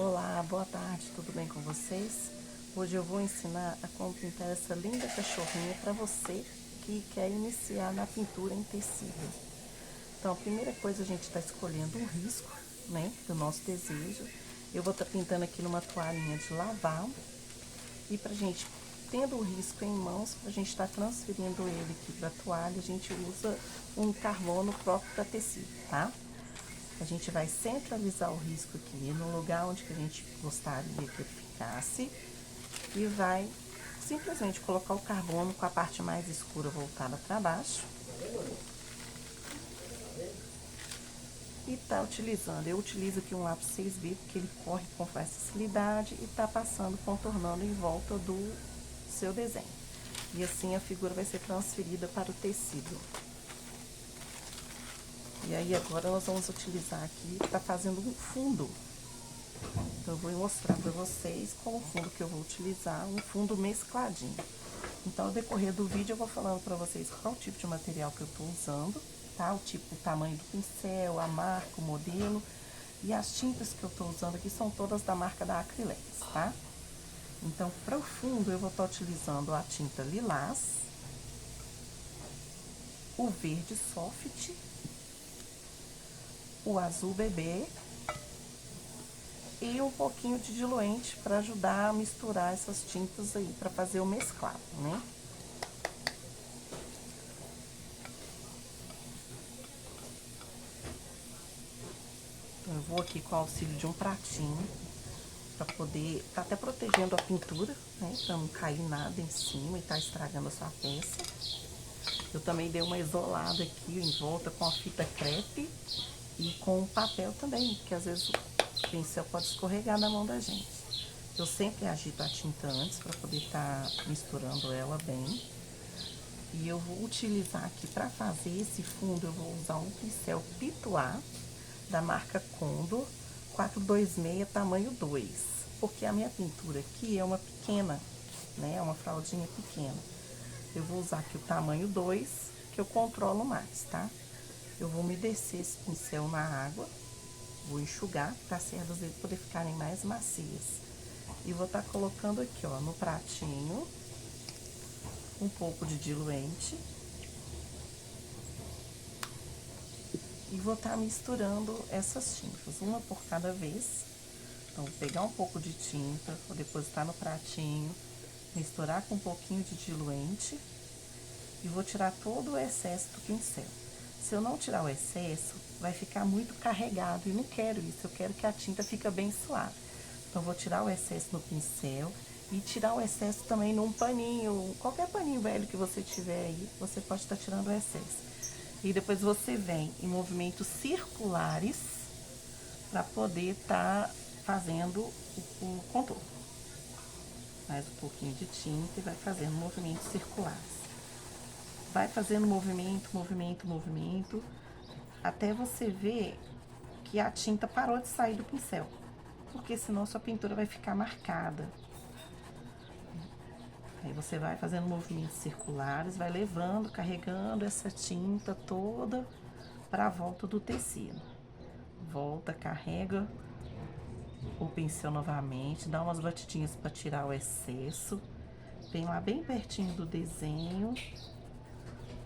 Olá, boa tarde, tudo bem com vocês? Hoje eu vou ensinar a como pintar essa linda cachorrinha para você que quer iniciar na pintura em tecido. Então, a primeira coisa, a gente está escolhendo um risco, né, do nosso desejo. Eu vou estar pintando aqui numa toalhinha de lavar. E pra gente, tendo o risco em mãos, pra gente estar transferindo ele aqui pra toalha, a gente usa um carbono próprio para tecido, tá? A gente vai centralizar o risco aqui no lugar onde que a gente gostaria que ele ficasse e vai simplesmente colocar o carbono com a parte mais escura voltada para baixo e tá utilizando. Eu utilizo aqui um lápis 6B porque ele corre com facilidade e tá passando, contornando em volta do seu desenho. E assim a figura vai ser transferida para o tecido. E aí agora nós vamos utilizar aqui, tá fazendo um fundo. Então eu vou mostrar para vocês qual o fundo que eu vou utilizar, um fundo mescladinho. Então ao decorrer do vídeo eu vou falando para vocês qual tipo de material que eu tô usando, tá? O tipo, o tamanho do pincel, a marca, o modelo. E as tintas que eu tô usando aqui são todas da marca da Acrylex, tá? Então para o fundo eu vou estar utilizando a tinta lilás, o verde soft, o azul bebê e um pouquinho de diluente para ajudar a misturar essas tintas aí, para fazer o mesclado, né? Então, eu vou aqui com o auxílio de um pratinho, para poder tá até protegendo a pintura, né? Para não cair nada em cima e tá estragando a sua peça. Eu também dei uma isolada aqui em volta com a fita crepe e com papel também, porque às vezes o pincel pode escorregar na mão da gente. Eu sempre agito a tinta antes para poder estar misturando ela bem. E eu vou utilizar aqui para fazer esse fundo, eu vou usar um pincel Pituá da marca Condor 426 tamanho 2, porque a minha pintura aqui é uma pequena, né? É uma fraldinha pequena. Eu vou usar aqui o tamanho 2, que eu controlo mais, tá? Eu vou umedecer esse pincel na água, vou enxugar para as cerdas dele poder ficarem mais macias. E vou estar colocando aqui, ó, no pratinho, um pouco de diluente. E vou estar misturando essas tintas, uma por cada vez. Então, vou pegar um pouco de tinta, vou depositar no pratinho, misturar com um pouquinho de diluente e vou tirar todo o excesso do pincel. Se eu não tirar o excesso, vai ficar muito carregado e não quero isso, eu quero que a tinta fique bem suave. Então, vou tirar o excesso no pincel e tirar o excesso também num paninho, qualquer paninho velho que você tiver aí, você pode estar tirando o excesso. E depois você vem em movimentos circulares para poder estar fazendo o contorno. Mais um pouquinho de tinta e vai fazendo movimentos circulares. Vai fazendo movimento, movimento, movimento, até você ver que a tinta parou de sair do pincel, porque senão sua pintura vai ficar marcada. Aí você vai fazendo movimentos circulares, vai levando, carregando essa tinta toda para a volta do tecido. Volta, carrega o pincel novamente, dá umas batidinhas para tirar o excesso. Vem lá bem pertinho do desenho,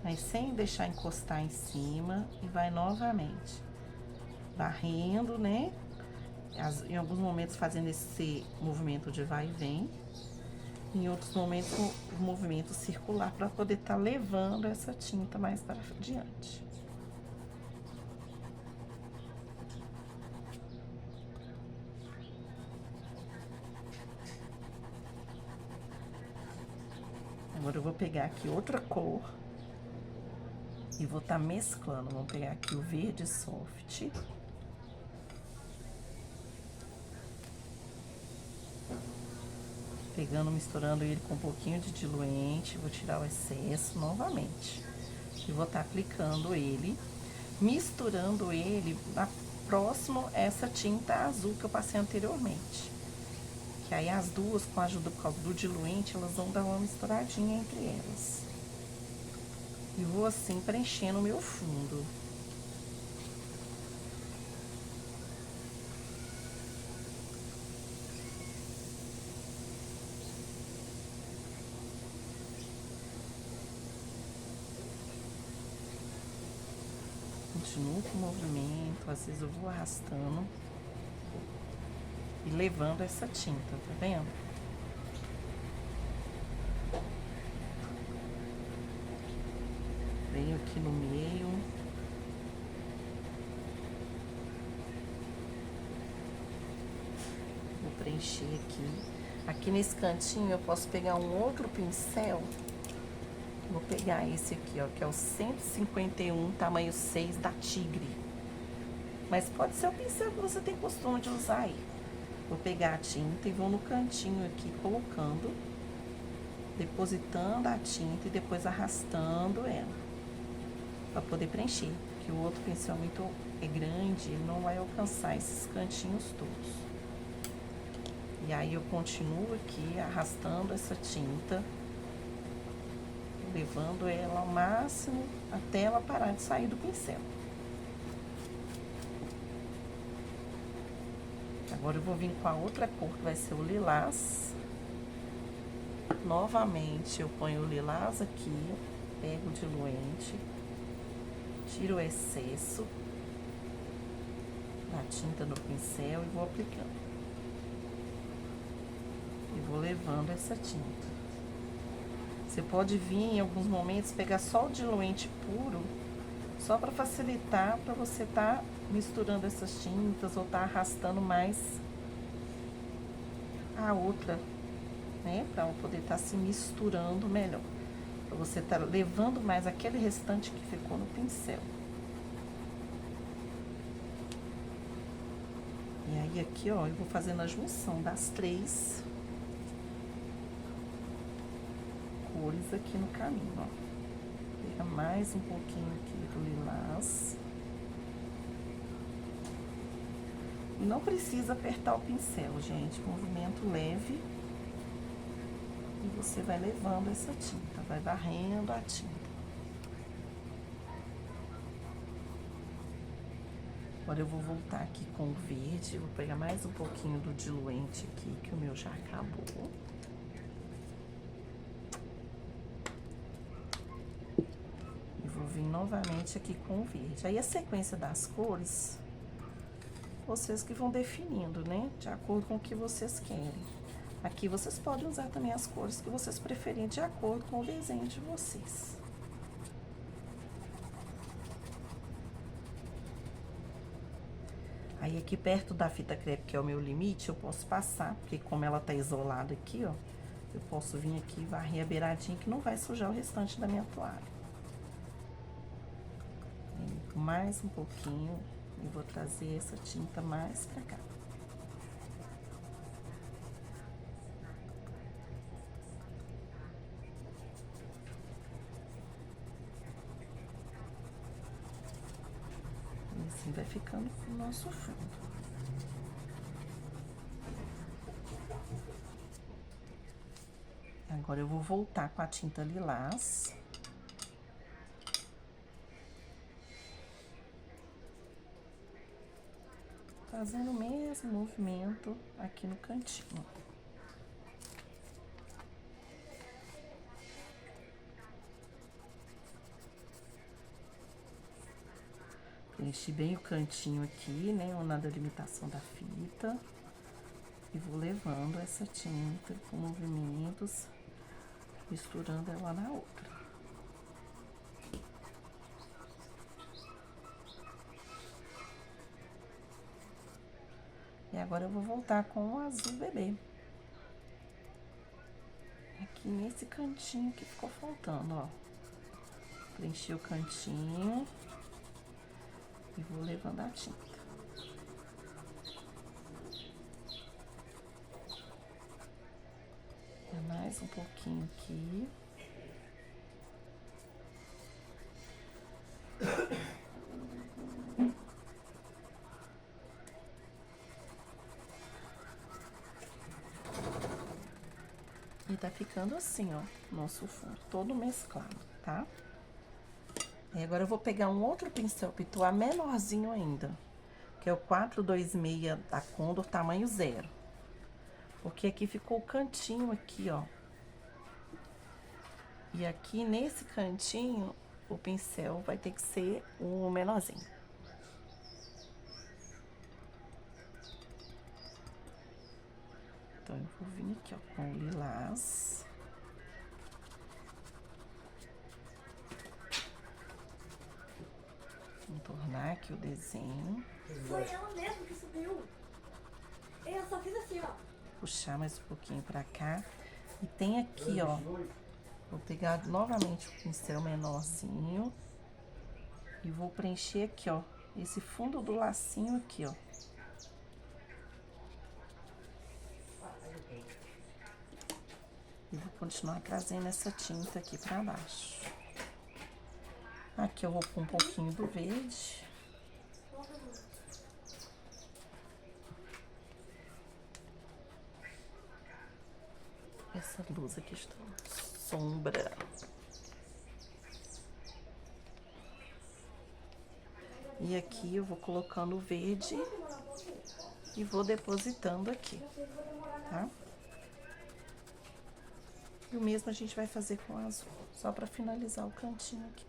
mas sem deixar encostar em cima e vai novamente varrendo, né? Em alguns momentos fazendo esse movimento de vai e vem, em outros momentos o movimento circular para poder estar levando essa tinta mais para diante. Agora eu vou pegar aqui outra cor e vou estar mesclando. Vamos pegar aqui o verde soft. Pegando, misturando ele com um pouquinho de diluente, vou tirar o excesso novamente. E vou estar aplicando ele, misturando ele próximo a essa tinta azul que eu passei anteriormente. Que aí as duas, com a ajuda por causa do diluente, elas vão dar uma misturadinha entre elas. E vou assim preenchendo o meu fundo. Continuo com o movimento, às vezes eu vou arrastando e levando essa tinta, tá vendo? Venho aqui no meio. Vou preencher aqui. Aqui nesse cantinho eu posso pegar um outro pincel. Vou pegar esse aqui, ó, que é o 151, tamanho 6 da Tigre. Mas pode ser o pincel que você tem costume de usar aí. Vou pegar a tinta e vou no cantinho aqui colocando, depositando a tinta e depois arrastando ela, para poder preencher, porque o outro pincel muito é grande, ele não vai alcançar esses cantinhos todos. E aí eu continuo aqui arrastando essa tinta, levando ela ao máximo até ela parar de sair do pincel. Agora eu vou vir com a outra cor, que vai ser o lilás. Novamente eu ponho o lilás aqui, pego o diluente, tiro o excesso da tinta do pincel e vou aplicando. E vou levando essa tinta. Você pode vir em alguns momentos pegar só o diluente puro, só para facilitar, para você tá misturando essas tintas ou tá arrastando mais a outra, né? Para poder estar se misturando melhor. Para você tá levando mais aquele restante que ficou no pincel. E aí aqui, ó, eu vou fazendo a junção das três cores aqui no caminho, ó. Pega mais um pouquinho aqui do lilás. E não precisa apertar o pincel, gente. Movimento leve. E você vai levando essa tinta, vai varrendo a tinta. Agora eu vou voltar aqui com o verde. Vou pegar mais um pouquinho do diluente aqui, que o meu já acabou. Vim novamente aqui com o verde. Aí a sequência das cores, vocês que vão definindo, né? De acordo com o que vocês querem. Aqui vocês podem usar também as cores que vocês preferirem, de acordo com o desenho de vocês. Aí aqui perto da fita crepe, que é o meu limite, eu posso passar, porque como ela tá isolada aqui, ó, eu posso vir aqui e varrer a beiradinha, que não vai sujar o restante da minha toalha. Mais um pouquinho e vou trazer essa tinta mais pra cá. E assim vai ficando o nosso fundo. Agora eu vou voltar com a tinta lilás. Fazendo o mesmo movimento aqui no cantinho. Preenchi bem o cantinho aqui, né, na delimitação da fita. E vou levando essa tinta com movimentos, misturando ela na outra. E agora eu vou voltar com o azul bebê. Aqui nesse cantinho que ficou faltando, ó. Preenchi o cantinho e vou levando a tinta. Mais um pouquinho aqui. E tá ficando assim, ó, nosso fundo, todo mesclado, tá? E agora eu vou pegar um outro pincel pituá menorzinho ainda, que é o 426 da Condor, tamanho 0. Porque aqui ficou o cantinho aqui, ó. E aqui nesse cantinho o pincel vai ter que ser o menorzinho. Então, eu vou vir aqui, ó, com o lilás. Contornar aqui o desenho. Foi ela mesmo que subiu. Eu só fiz assim, ó. Puxar mais um pouquinho pra cá. E tem aqui, ó. Vou pegar novamente o pincel menorzinho. E vou preencher aqui, ó. Esse fundo do lacinho aqui, ó. E vou continuar trazendo essa tinta aqui pra baixo. Aqui eu vou pôr um pouquinho do verde. Essa luz aqui está sombra. E aqui eu vou colocando o verde e vou depositando aqui, tá? E o mesmo a gente vai fazer com o azul, só para finalizar o cantinho aqui.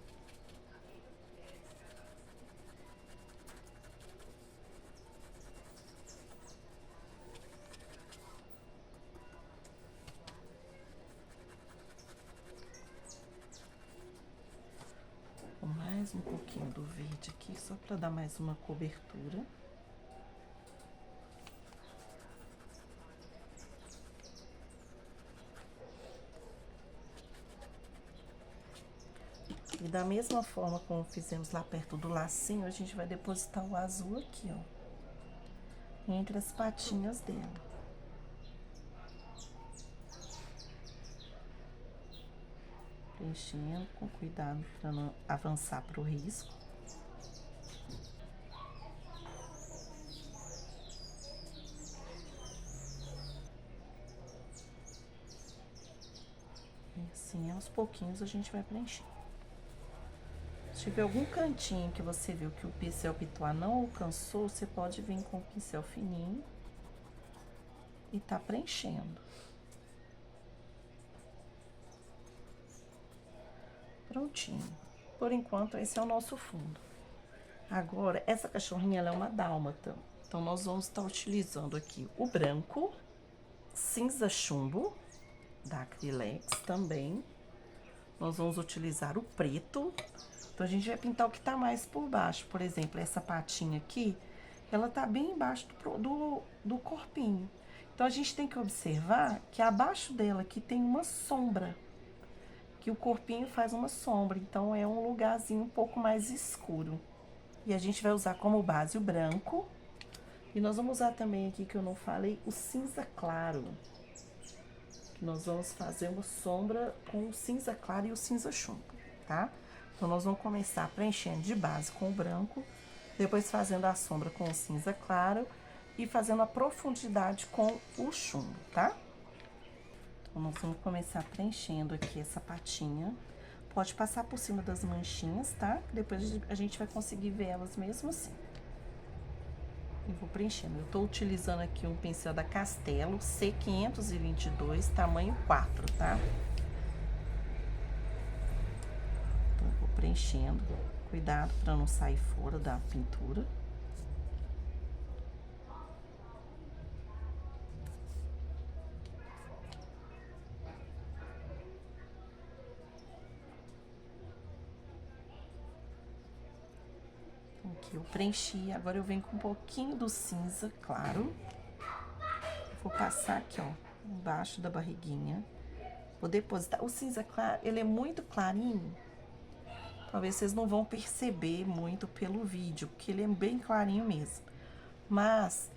Mais um pouquinho do verde aqui, só para dar mais uma cobertura. E da mesma forma como fizemos lá perto do lacinho, a gente vai depositar o azul aqui, ó, entre as patinhas dela. Preenchendo com cuidado para não avançar para o risco. E assim, aos pouquinhos a gente vai preencher. Se tiver algum cantinho que você viu que o pincel pituá não alcançou, você pode vir com o pincel fininho e tá preenchendo. Prontinho. Por enquanto, esse é o nosso fundo. Agora, essa cachorrinha, ela é uma dálmata. Então, nós vamos estar utilizando aqui o branco, cinza chumbo, da Acrylex também. Nós vamos utilizar o preto. Então, a gente vai pintar o que tá mais por baixo. Por exemplo, essa patinha aqui, ela tá bem embaixo do corpinho. Então, a gente tem que observar que abaixo dela aqui tem uma sombra. Que o corpinho faz uma sombra, então é um lugarzinho um pouco mais escuro. E a gente vai usar como base o branco. E nós vamos usar também aqui, que eu não falei, o cinza claro. Que nós vamos fazer uma sombra com o cinza claro e o cinza chumbo, tá? Então, nós vamos começar preenchendo de base com o branco, depois fazendo a sombra com o cinza claro e fazendo a profundidade com o chumbo, tá? Então, nós vamos começar preenchendo aqui essa patinha. Pode passar por cima das manchinhas, tá? Depois a gente vai conseguir ver elas mesmo assim. E vou preenchendo. Eu tô utilizando aqui um pincel da Castelo C522, tamanho 4, tá? Então, eu vou preenchendo. Cuidado para não sair fora da pintura. Aqui eu preenchi, agora eu venho com um pouquinho do cinza claro. Vou passar aqui, ó, embaixo da barriguinha. Vou depositar. O cinza claro, ele é muito clarinho. Talvez vocês não vão perceber muito pelo vídeo, porque ele é bem clarinho mesmo. Mas,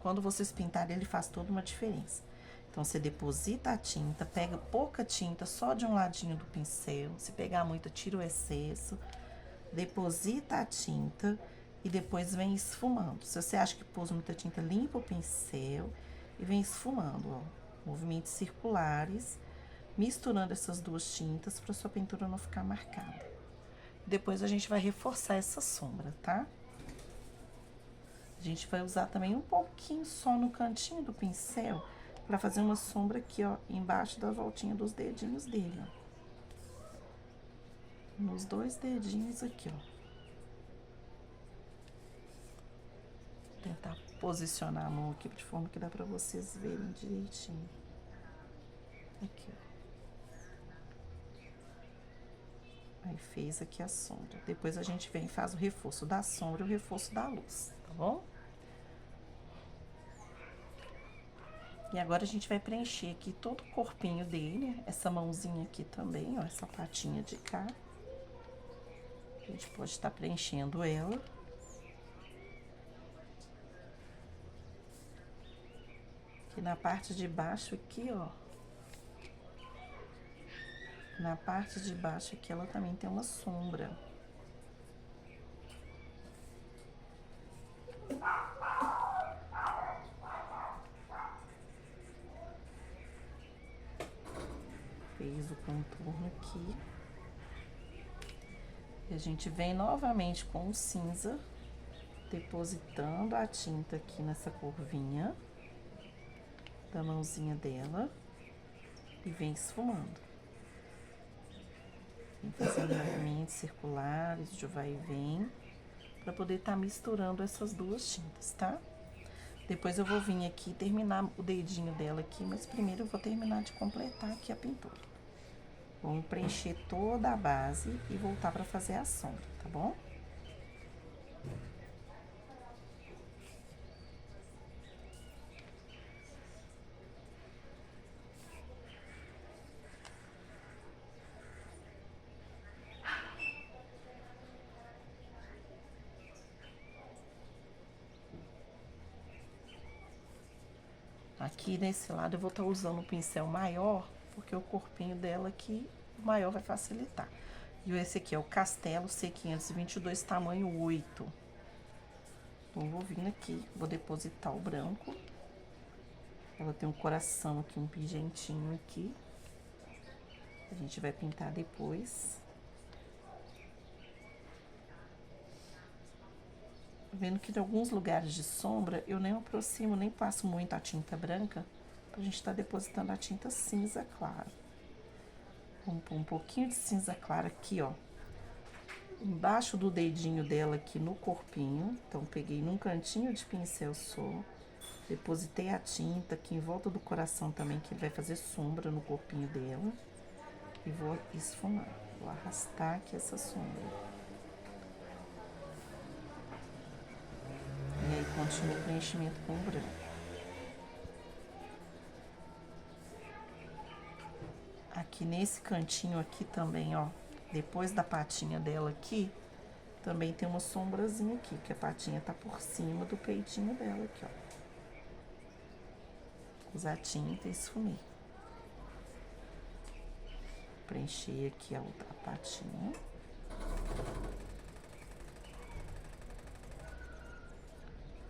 quando vocês pintarem, ele faz toda uma diferença. Então, você deposita a tinta, pega pouca tinta só de um ladinho do pincel. Se pegar muita, tira o excesso. Deposita a tinta e depois vem esfumando. Se você acha que pôs muita tinta, limpa o pincel e vem esfumando, ó. Movimentos circulares, misturando essas duas tintas para sua pintura não ficar marcada. Depois a gente vai reforçar essa sombra, tá? A gente vai usar também um pouquinho só no cantinho do pincel para fazer uma sombra aqui, ó, embaixo da voltinha dos dedinhos dele, ó. nos 2 dedinhos aqui, ó. Vou tentar posicionar a mão aqui de forma que dá pra vocês verem direitinho. Aqui, ó. Aí fez aqui a sombra. Depois a gente vem e faz o reforço da sombra e o reforço da luz, tá bom? E agora a gente vai preencher aqui todo o corpinho dele, essa mãozinha aqui também, ó, essa patinha de cá. A gente pode estar preenchendo ela. Aqui na parte de baixo aqui, ó. Na parte de baixo aqui ela também tem uma sombra. Fez o contorno aqui. E a gente vem novamente com o cinza, depositando a tinta aqui nessa curvinha da mãozinha dela e vem esfumando. Vem fazendo movimentos circulares de vai e vem, para poder estar misturando essas duas tintas, tá? Depois eu vou vir aqui terminar o dedinho dela aqui, mas primeiro eu vou terminar de completar aqui a pintura. Vamos preencher toda a base e voltar para fazer a sombra, tá bom? Aqui nesse lado eu vou estar usando um pincel maior, porque o corpinho dela aqui, o maior vai facilitar. E esse aqui é o Castelo C522, tamanho 8. Então, vou vir aqui, vou depositar o branco. Ela tem um coração aqui, um pingentinho aqui. A gente vai pintar depois. Vendo que em alguns lugares de sombra, eu nem aproximo, nem passo muito a tinta branca, pra gente tá depositando a tinta cinza clara. Vamos pôr um pouquinho de cinza clara aqui, ó. Embaixo do dedinho dela aqui no corpinho. Então, peguei num cantinho de pincel só. Depositei a tinta aqui em volta do coração também, que ele vai fazer sombra no corpinho dela. E vou esfumar. Vou arrastar aqui essa sombra. E aí, continua o preenchimento com o branco. Aqui nesse cantinho aqui também, ó, depois da patinha dela aqui, também tem uma sombrazinha aqui, que a patinha tá por cima do peitinho dela aqui, ó. Usar tinta e esfumei. Preencher aqui a outra patinha.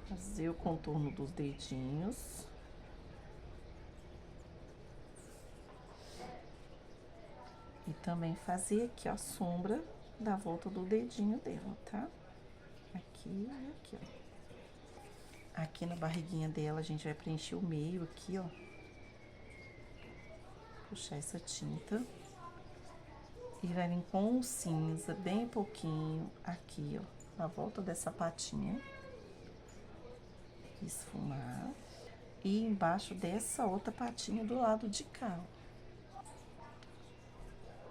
Fazer o contorno dos dedinhos. E também fazer aqui a sombra da volta do dedinho dela, tá? Aqui e aqui, ó. Aqui na barriguinha dela, a gente vai preencher o meio aqui, ó. Puxar essa tinta. E vai vir com o cinza, bem pouquinho, aqui, ó. Na volta dessa patinha. Esfumar. E embaixo dessa outra patinha do lado de cá, ó.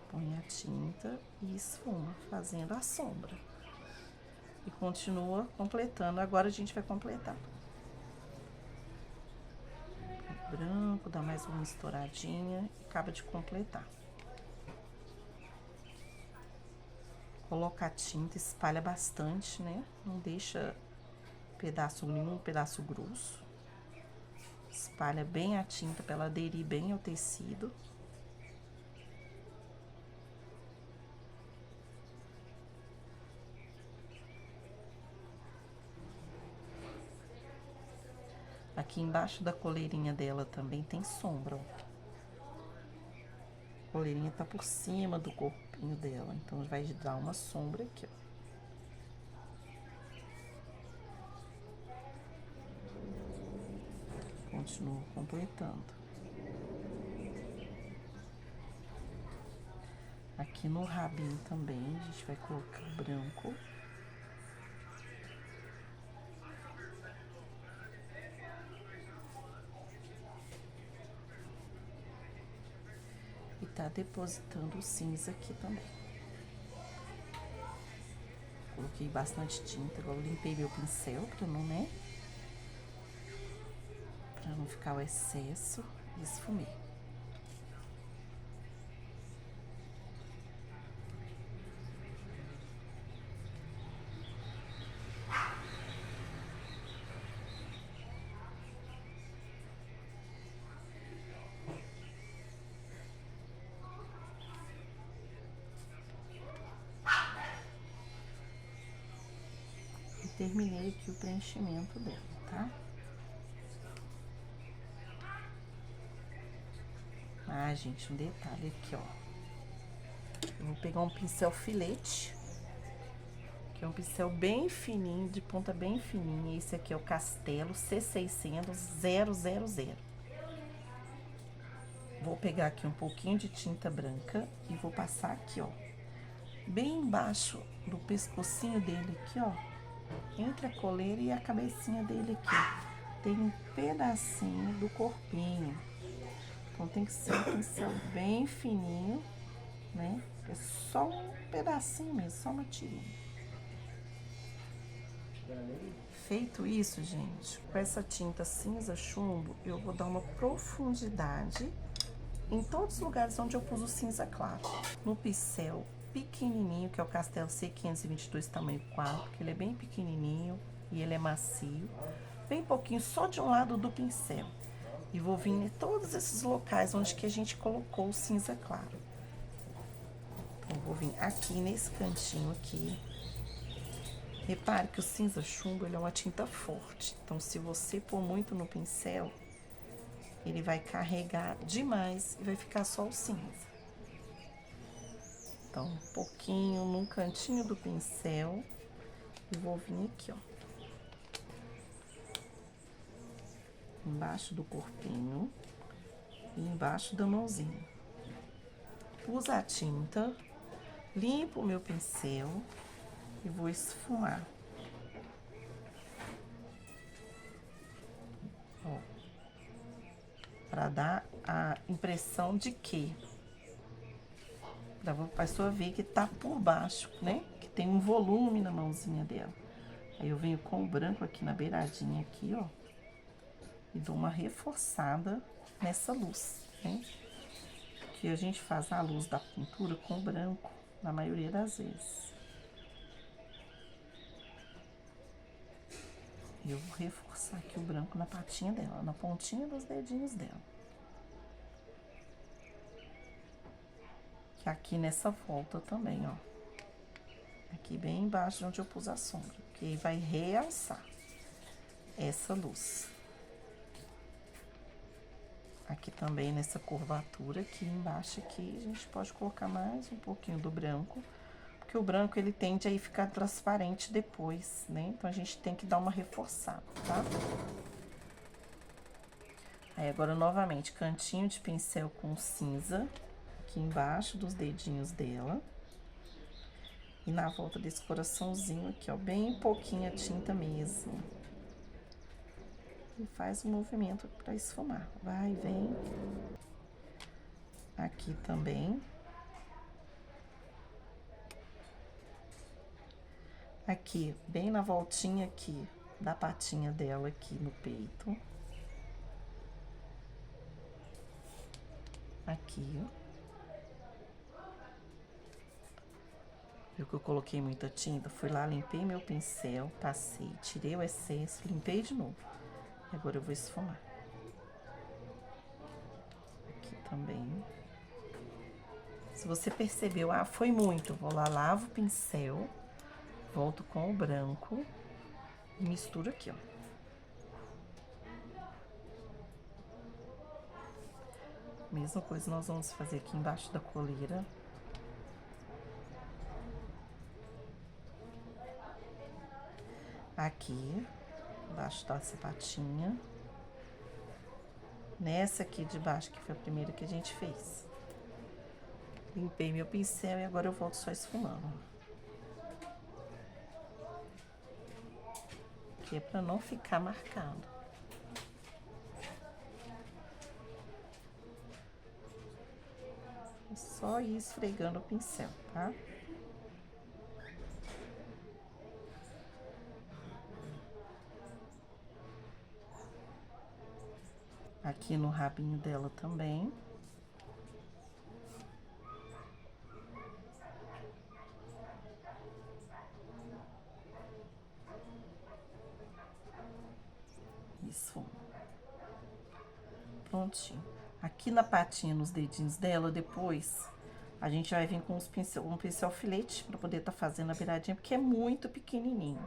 Põe a tinta e esfuma, fazendo a sombra. E continua completando. Agora a gente vai completar. Branco, dá mais uma estouradinha e acaba de completar. Coloca a tinta, espalha bastante, né? Não deixa pedaço nenhum, pedaço grosso. Espalha bem a tinta para ela aderir bem ao tecido. Aqui embaixo da coleirinha dela também tem sombra, ó. A coleirinha tá por cima do corpinho dela, então vai dar uma sombra aqui, ó. Continuo completando. Aqui no rabinho também, a gente vai colocar o branco. E tá depositando o cinza aqui também. Coloquei bastante tinta, agora eu limpei meu pincel pra não, né? Pra não ficar o excesso e esfumei. E terminei aqui o preenchimento dela, tá? Ah, gente, um detalhe aqui, ó. Eu vou pegar um pincel filete, que é um pincel bem fininho, de ponta bem fininha. Esse aqui é o Castelo C600 000. Vou pegar aqui um pouquinho de tinta branca e vou passar aqui, ó. Bem embaixo do pescocinho dele aqui, ó. Entre a coleira e a cabecinha dele aqui. Tem um pedacinho do corpinho. Então, tem que ser um pincel bem fininho, né? É só um pedacinho mesmo, só uma tirinha. Feito isso, gente, com essa tinta cinza chumbo, eu vou dar uma profundidade em todos os lugares onde eu pus o cinza claro. No pincel pequenininho, que é o Castelo C522 tamanho 4, que ele é bem pequenininho e ele é macio. Bem pouquinho, só de um lado do pincel. E vou vir em todos esses locais onde que a gente colocou o cinza claro. Então, vou vir aqui nesse cantinho aqui. Repare que o cinza chumbo, ele é uma tinta forte. Então, se você pôr muito no pincel, ele vai carregar demais e vai ficar só o cinza. Então, um pouquinho num cantinho do pincel. E vou vir aqui, ó. Embaixo do corpinho e embaixo da mãozinha. Uso a tinta, limpo o meu pincel e vou esfumar. Ó, para dar a impressão de que a pessoa ver que tá por baixo, né? Que tem um volume na mãozinha dela. Aí eu venho com o branco aqui na beiradinha aqui, ó. E dou uma reforçada nessa luz, né? Que a gente faz a luz da pintura com branco, na maioria das vezes. E eu vou reforçar aqui o branco na patinha dela, na pontinha dos dedinhos dela. Que aqui nessa volta também, ó. Aqui bem embaixo de onde eu pus a sombra, que aí vai realçar essa luz. Aqui também nessa curvatura, aqui embaixo aqui, a gente pode colocar mais um pouquinho do branco, porque o branco ele tende a ficar transparente depois, né? Então a gente tem que dar uma reforçada, tá? Aí agora novamente, cantinho de pincel com cinza, aqui embaixo dos dedinhos dela. E na volta desse coraçãozinho aqui, ó, bem pouquinha tinta mesmo. E faz o movimento para esfumar. Vai, vem. Aqui também. Aqui, bem na voltinha aqui da patinha dela aqui no peito. Aqui, ó. Viu que eu coloquei muita tinta? Fui lá, limpei meu pincel, passei, tirei o excesso, limpei de novo. E agora eu vou esfumar. Aqui também. Se você percebeu, ah, foi muito, vou lá, lavo o pincel, volto com o branco e misturo aqui, ó. Mesma coisa nós vamos fazer aqui embaixo da coleira. Aqui, embaixo da sapatinha. Nessa aqui de baixo, que foi a primeira que a gente fez. Limpei meu pincel e agora eu volto só esfumando. Que é pra não ficar marcado. É só ir esfregando o pincel, tá? Aqui no rabinho dela também. Isso. Prontinho. Aqui na patinha, nos dedinhos dela, depois, a gente vai vir com um pincel filete pra poder tá fazendo a beiradinha, porque é muito pequenininho.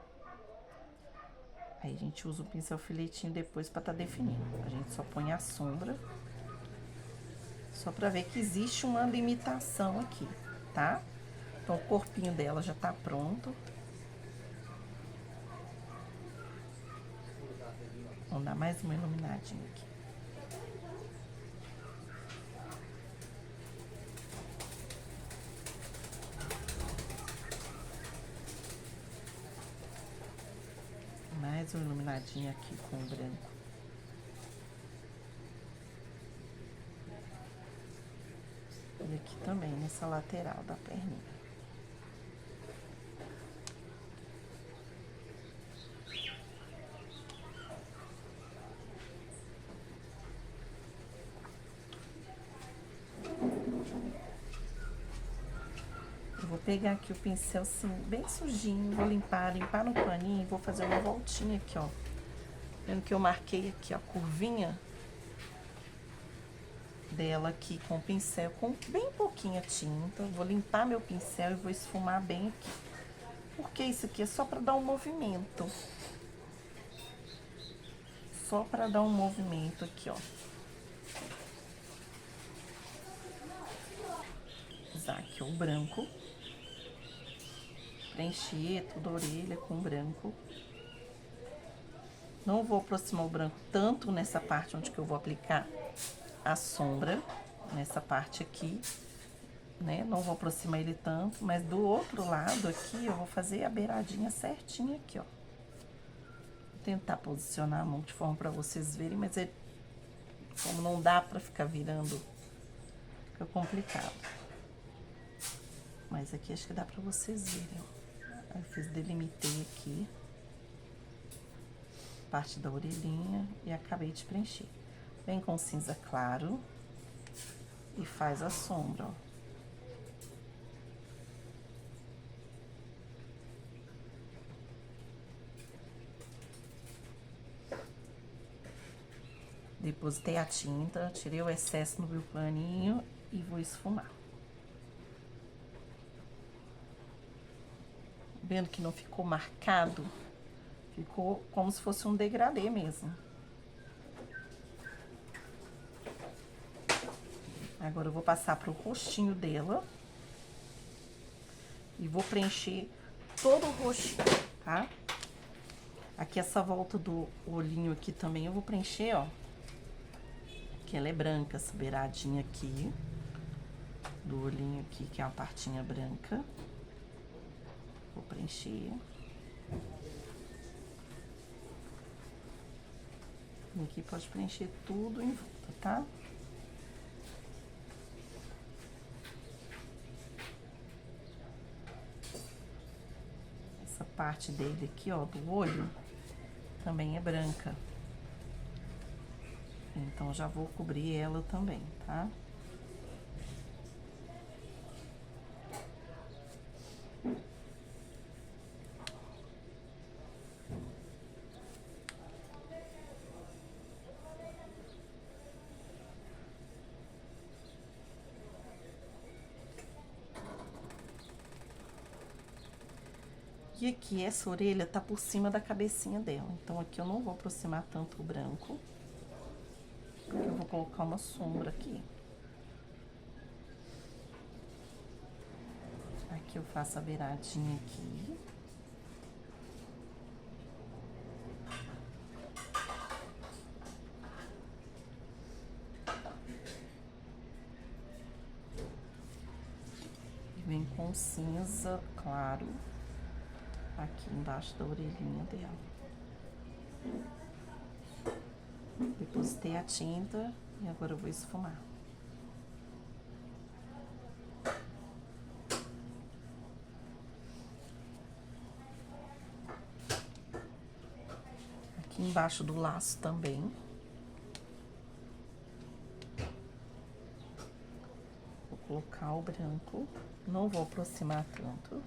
Aí a gente usa o pincel filetinho depois pra tá definindo. A gente só põe a sombra, só pra ver que existe uma limitação aqui, tá? Então, o corpinho dela já tá pronto. Vamos dar mais uma iluminadinha aqui. Mais uma iluminadinha aqui com o branco. E aqui também, nessa lateral da perninha. Eu vou pegar aqui o pincel assim, bem sujinho, vou limpar no paninho e vou fazer uma voltinha aqui, ó. Vendo que eu marquei aqui, ó, a curvinha dela aqui com o pincel, com bem pouquinha tinta. Vou limpar meu pincel e vou esfumar bem aqui. Porque isso aqui é só pra dar um movimento. Só pra dar um movimento aqui, ó. Usar aqui o branco. Preencher toda a orelha com branco. Não vou aproximar o branco tanto nessa parte onde que eu vou aplicar a sombra, nessa parte aqui, né? Não vou aproximar ele tanto, mas do outro lado aqui eu vou fazer a beiradinha certinha aqui, ó. Vou tentar posicionar a mão de forma pra vocês verem, mas como não dá pra ficar virando, fica complicado. Mas aqui acho que dá pra vocês verem, ó. Eu delimitei aqui parte da orelhinha e acabei de preencher. Vem com cinza claro e faz a sombra, ó. Depositei a tinta, tirei o excesso no meu paninho e vou esfumar. Vendo que não ficou marcado, ficou como se fosse um degradê mesmo. Agora eu vou passar pro rostinho dela e vou preencher todo o rostinho, tá? Aqui essa volta do olhinho aqui também eu vou preencher, ó. Que ela é branca, essa beiradinha aqui do olhinho aqui, que é uma partinha branca. Vou preencher. E aqui pode preencher tudo em volta, tá? Essa parte dele aqui, ó, do olho, também é branca. Então, já vou cobrir ela também, tá? E aqui, essa orelha tá por cima da cabecinha dela. Então, aqui eu não vou aproximar tanto o branco. Eu vou colocar uma sombra aqui. Aqui eu faço a beiradinha aqui. um cinza claro aqui embaixo da orelhinha dela. Depositei a tinta e agora eu vou esfumar. Aqui embaixo do laço também. Vou colocar o branco, não vou aproximar tanto.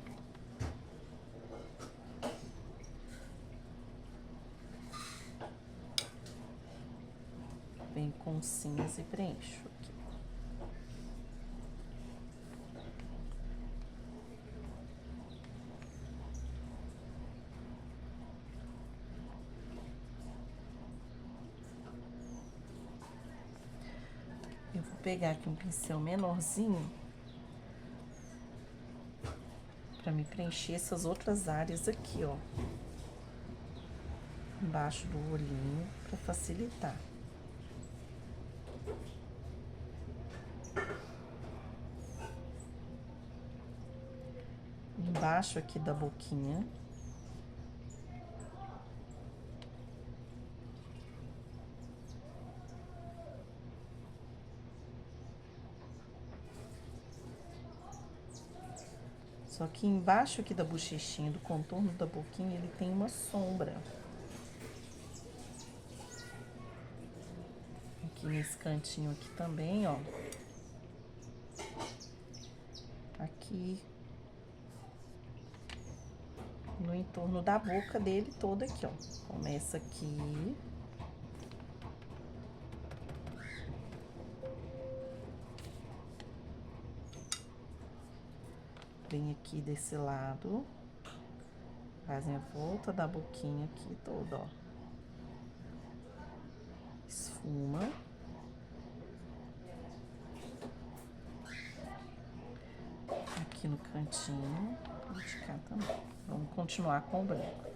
Venho com cinza e preencho aqui. Eu vou pegar aqui um pincel menorzinho para me preencher essas outras áreas aqui, ó. Embaixo do olhinho, para facilitar. Embaixo aqui da boquinha. Só que embaixo aqui da bochechinha, do contorno da boquinha, ele tem uma sombra. Aqui nesse cantinho aqui também, ó. Aqui. No entorno da boca dele toda aqui, ó. Começa aqui. Vem aqui desse lado. Fazem a volta da boquinha aqui toda, ó. Esfuma. Aqui no cantinho. Vou de cá também. Vamos continuar com o branco.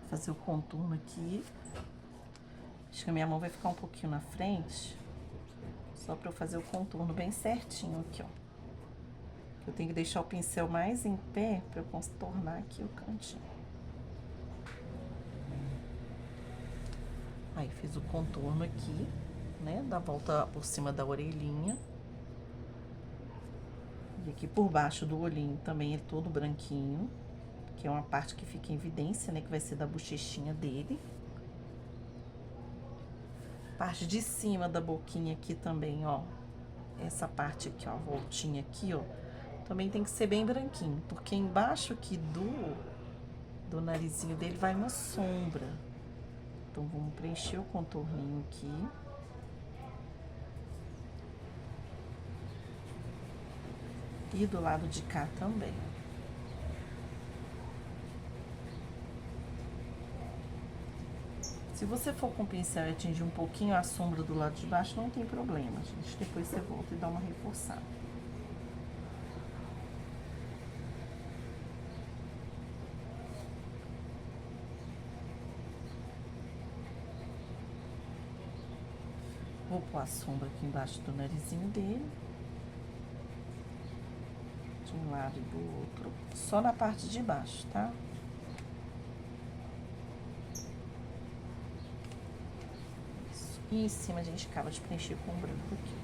Fazer o contorno aqui. Acho que a minha mão vai ficar um pouquinho na frente. Só pra eu fazer o contorno bem certinho aqui, ó. Eu tenho que deixar o pincel mais em pé pra eu contornar aqui o cantinho. Aí, fiz o contorno aqui, né? Da volta por cima da orelhinha. E aqui por baixo do olhinho também é todo branquinho. Que é uma parte que fica em evidência, né? Que vai ser da bochechinha dele. Parte de cima da boquinha aqui também, ó. Essa parte aqui, ó, a voltinha aqui, ó. Também tem que ser bem branquinho. Porque embaixo aqui do narizinho dele vai uma sombra. Então, vamos preencher o contorninho aqui. E do lado de cá também. Se você for com o pincel e atingir um pouquinho a sombra do lado de baixo, não tem problema, gente. Depois você volta e dá uma reforçada. Vou pôr a sombra aqui embaixo do narizinho dele. De um lado e do outro. Só na parte de baixo, tá? E em cima a gente acaba de preencher com o branco aqui.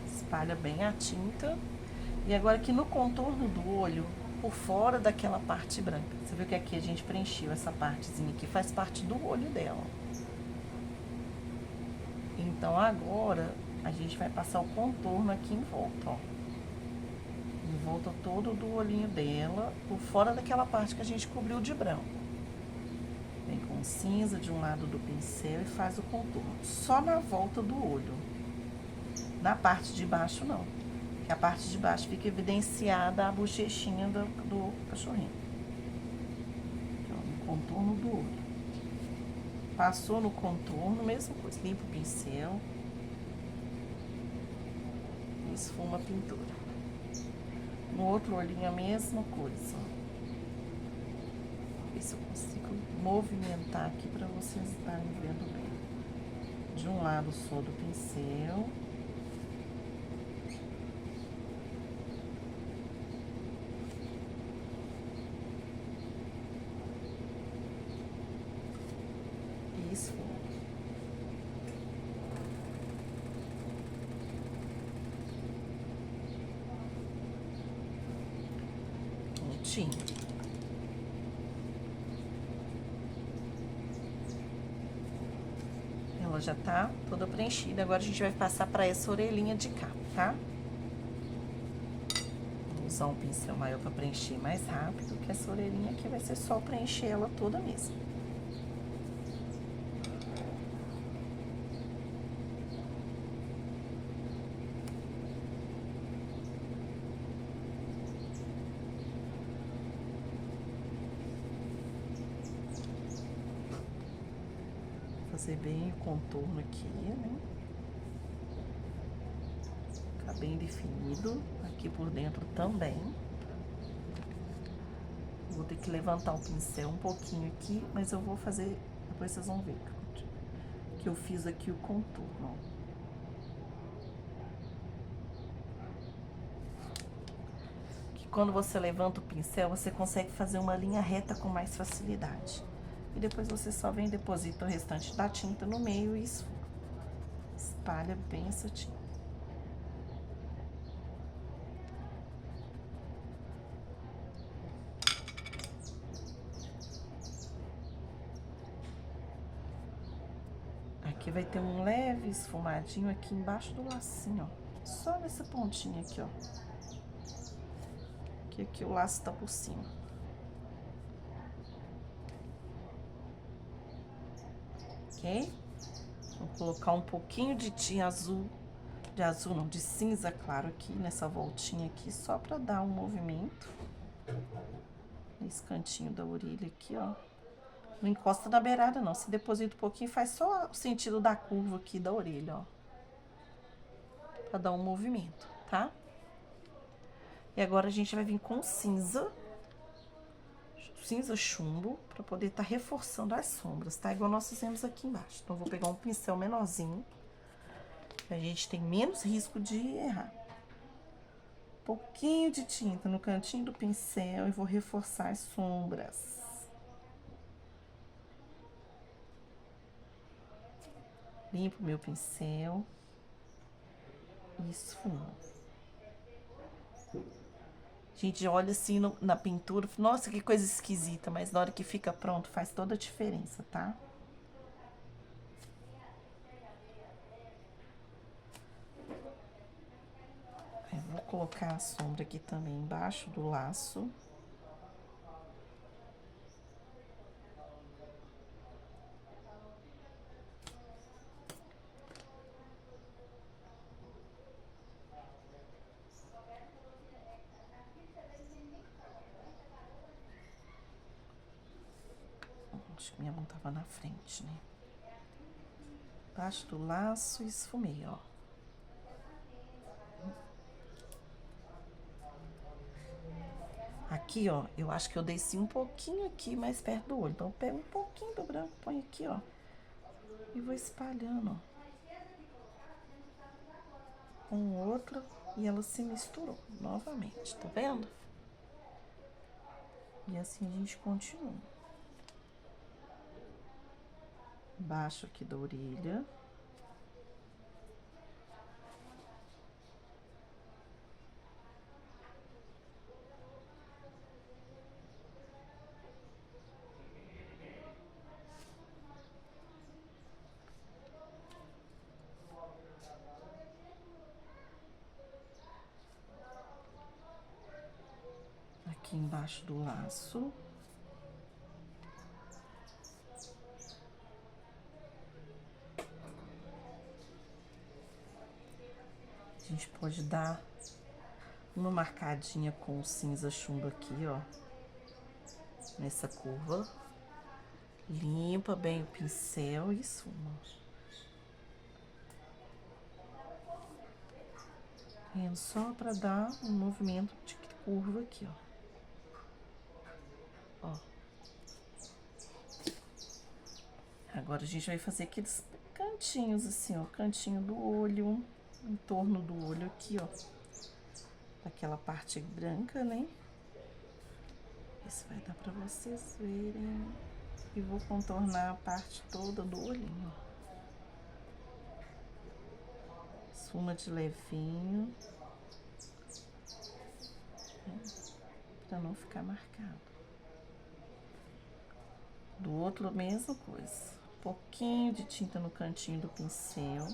Espalha bem a tinta. E agora aqui no contorno do olho, por fora daquela parte branca. Você viu que aqui a gente preencheu essa partezinha aqui, faz parte do olho dela. Então agora a gente vai passar o contorno aqui em volta, ó. Em volta todo do olhinho dela, por fora daquela parte que a gente cobriu de branco. Vem com cinza de um lado do pincel e faz o contorno. Só na volta do olho. Na parte de baixo, não. Porque a parte de baixo fica evidenciada a bochechinha do cachorrinho. Então, no contorno do olho. Passou no contorno, mesma coisa. Limpa o pincel. E esfuma a pintura. No outro olhinho, a mesma coisa. Ver se eu consigo movimentar aqui para vocês estarem vendo bem. De um lado só do pincel. E esfuma. Prontinho. Ela já tá toda preenchida. Agora a gente vai passar para essa orelhinha de cá, tá? Vou usar um pincel maior para preencher mais rápido, que essa orelhinha aqui vai ser só preencher ela toda mesmo. Fazer bem o contorno aqui, né? Ficar bem definido. Aqui por dentro também. Vou ter que levantar o pincel um pouquinho aqui, mas eu vou fazer... Depois vocês vão ver que eu fiz aqui o contorno. Que quando você levanta o pincel, você consegue fazer uma linha reta com mais facilidade. E depois você só vem e deposita o restante da tinta no meio e espalha bem essa tinta. Aqui vai ter um leve esfumadinho aqui embaixo do lacinho, ó. Só nessa pontinha aqui, ó. Que aqui o laço tá por cima. Ok? Vou colocar um pouquinho de tinta azul, de cinza claro aqui, nessa voltinha aqui, só pra dar um movimento. Nesse cantinho da orelha aqui, ó. Não encosta na beirada, não. Se deposita um pouquinho, faz só o sentido da curva aqui da orelha, ó. Pra dar um movimento, tá? E agora a gente vai vir com cinza chumbo, pra poder estar reforçando as sombras, tá? Igual nós fizemos aqui embaixo. Então, eu vou pegar um pincel menorzinho, pra gente ter menos risco de errar. Pouquinho de tinta no cantinho do pincel e vou reforçar as sombras. Limpo meu pincel e esfumo. Gente, olha assim na pintura, nossa, que coisa esquisita, mas na hora que fica pronto faz toda a diferença, tá? Eu vou colocar a sombra aqui também embaixo do laço. Acho que minha mão tava na frente, né? Embaixo do laço e esfumei, ó. Aqui, ó, eu acho que eu desci um pouquinho aqui mais perto do olho. Então, eu pego um pouquinho do branco, põe aqui, ó. E vou espalhando, ó. Um outro e ela se misturou novamente, tá vendo? E assim a gente continua. Embaixo aqui da orelha. Aqui embaixo do laço. gente pode dar uma marcadinha com o cinza chumbo aqui, ó. Nessa curva. Limpa bem o pincel e esfuma. Vendo só pra dar um movimento de curva aqui, ó. Ó. Agora a gente vai fazer aqueles cantinhos assim, ó. Cantinho do olho, em torno do olho aqui, ó. Aquela parte branca, né? Isso vai dar pra vocês verem. E vou contornar a parte toda do olhinho. Esfuma de levinho. Pra não ficar marcado. Do outro, a mesma coisa. Um pouquinho de tinta no cantinho do pincel.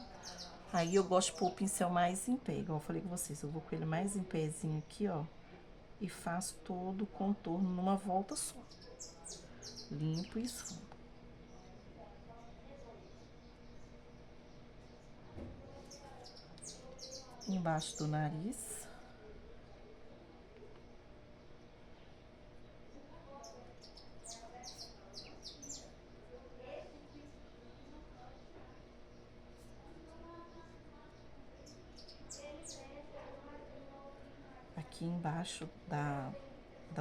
Aí eu gosto de pôr o pincel mais em pé, igual eu falei com vocês. Eu vou com ele mais em pézinho aqui, ó. E faço todo o contorno numa volta só. Limpo e esfumo. Embaixo do nariz. Aqui embaixo da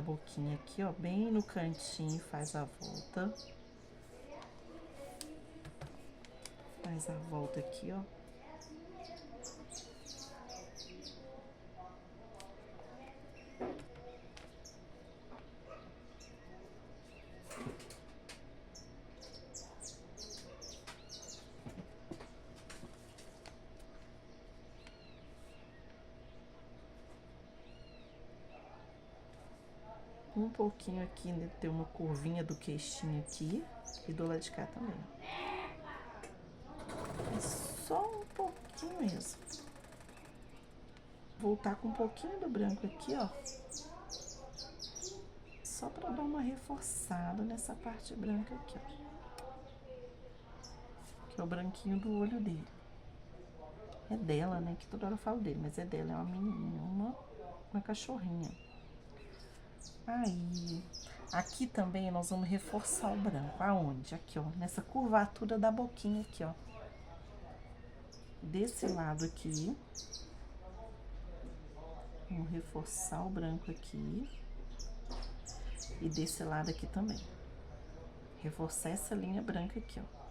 boquinha aqui, ó, bem no cantinho, faz a volta. Faz a volta aqui, ó. Um pouquinho aqui, né, tem uma curvinha do queixinho aqui e do lado de cá também. É só um pouquinho mesmo. Voltar com um pouquinho do branco aqui, ó. Só pra dar uma reforçada nessa parte branca aqui, ó. Que é o branquinho do olho dele. É dela, né, que toda hora eu falo dele, mas é dela, é uma menininha, uma cachorrinha. Aí, aqui também nós vamos reforçar o branco. Aonde? Aqui, ó, nessa curvatura da boquinha aqui, ó. Desse lado aqui. Vamos reforçar o branco aqui. E desse lado aqui também. Reforçar essa linha branca aqui, ó.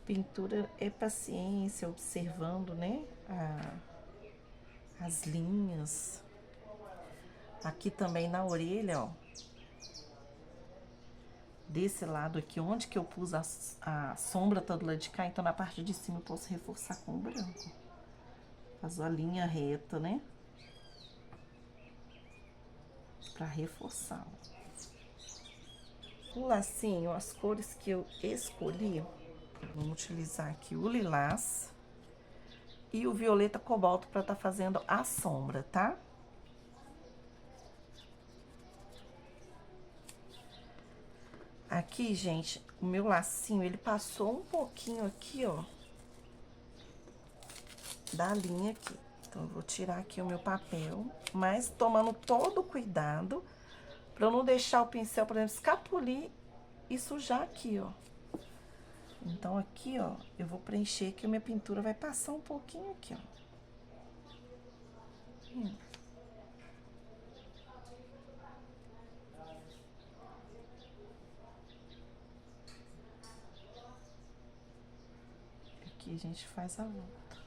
Pintura é paciência, observando, né, as linhas. Aqui também na orelha, ó. Desse lado aqui, onde que eu pus a sombra tá do lado de cá, então na parte de cima eu posso reforçar com o branco. Faz a linha reta, né? Pra reforçar, ó. O lacinho, as cores que eu escolhi, vamos utilizar aqui o lilás e o violeta cobalto pra tá fazendo a sombra, tá? Aqui, gente, o meu lacinho, ele passou um pouquinho aqui, ó, da linha aqui. Então, eu vou tirar aqui o meu papel, mas tomando todo o cuidado pra eu não deixar o pincel, por exemplo, escapulir e sujar aqui, ó. Então, aqui, ó, eu vou preencher que a minha pintura vai passar um pouquinho aqui, ó. Aqui a gente faz a volta.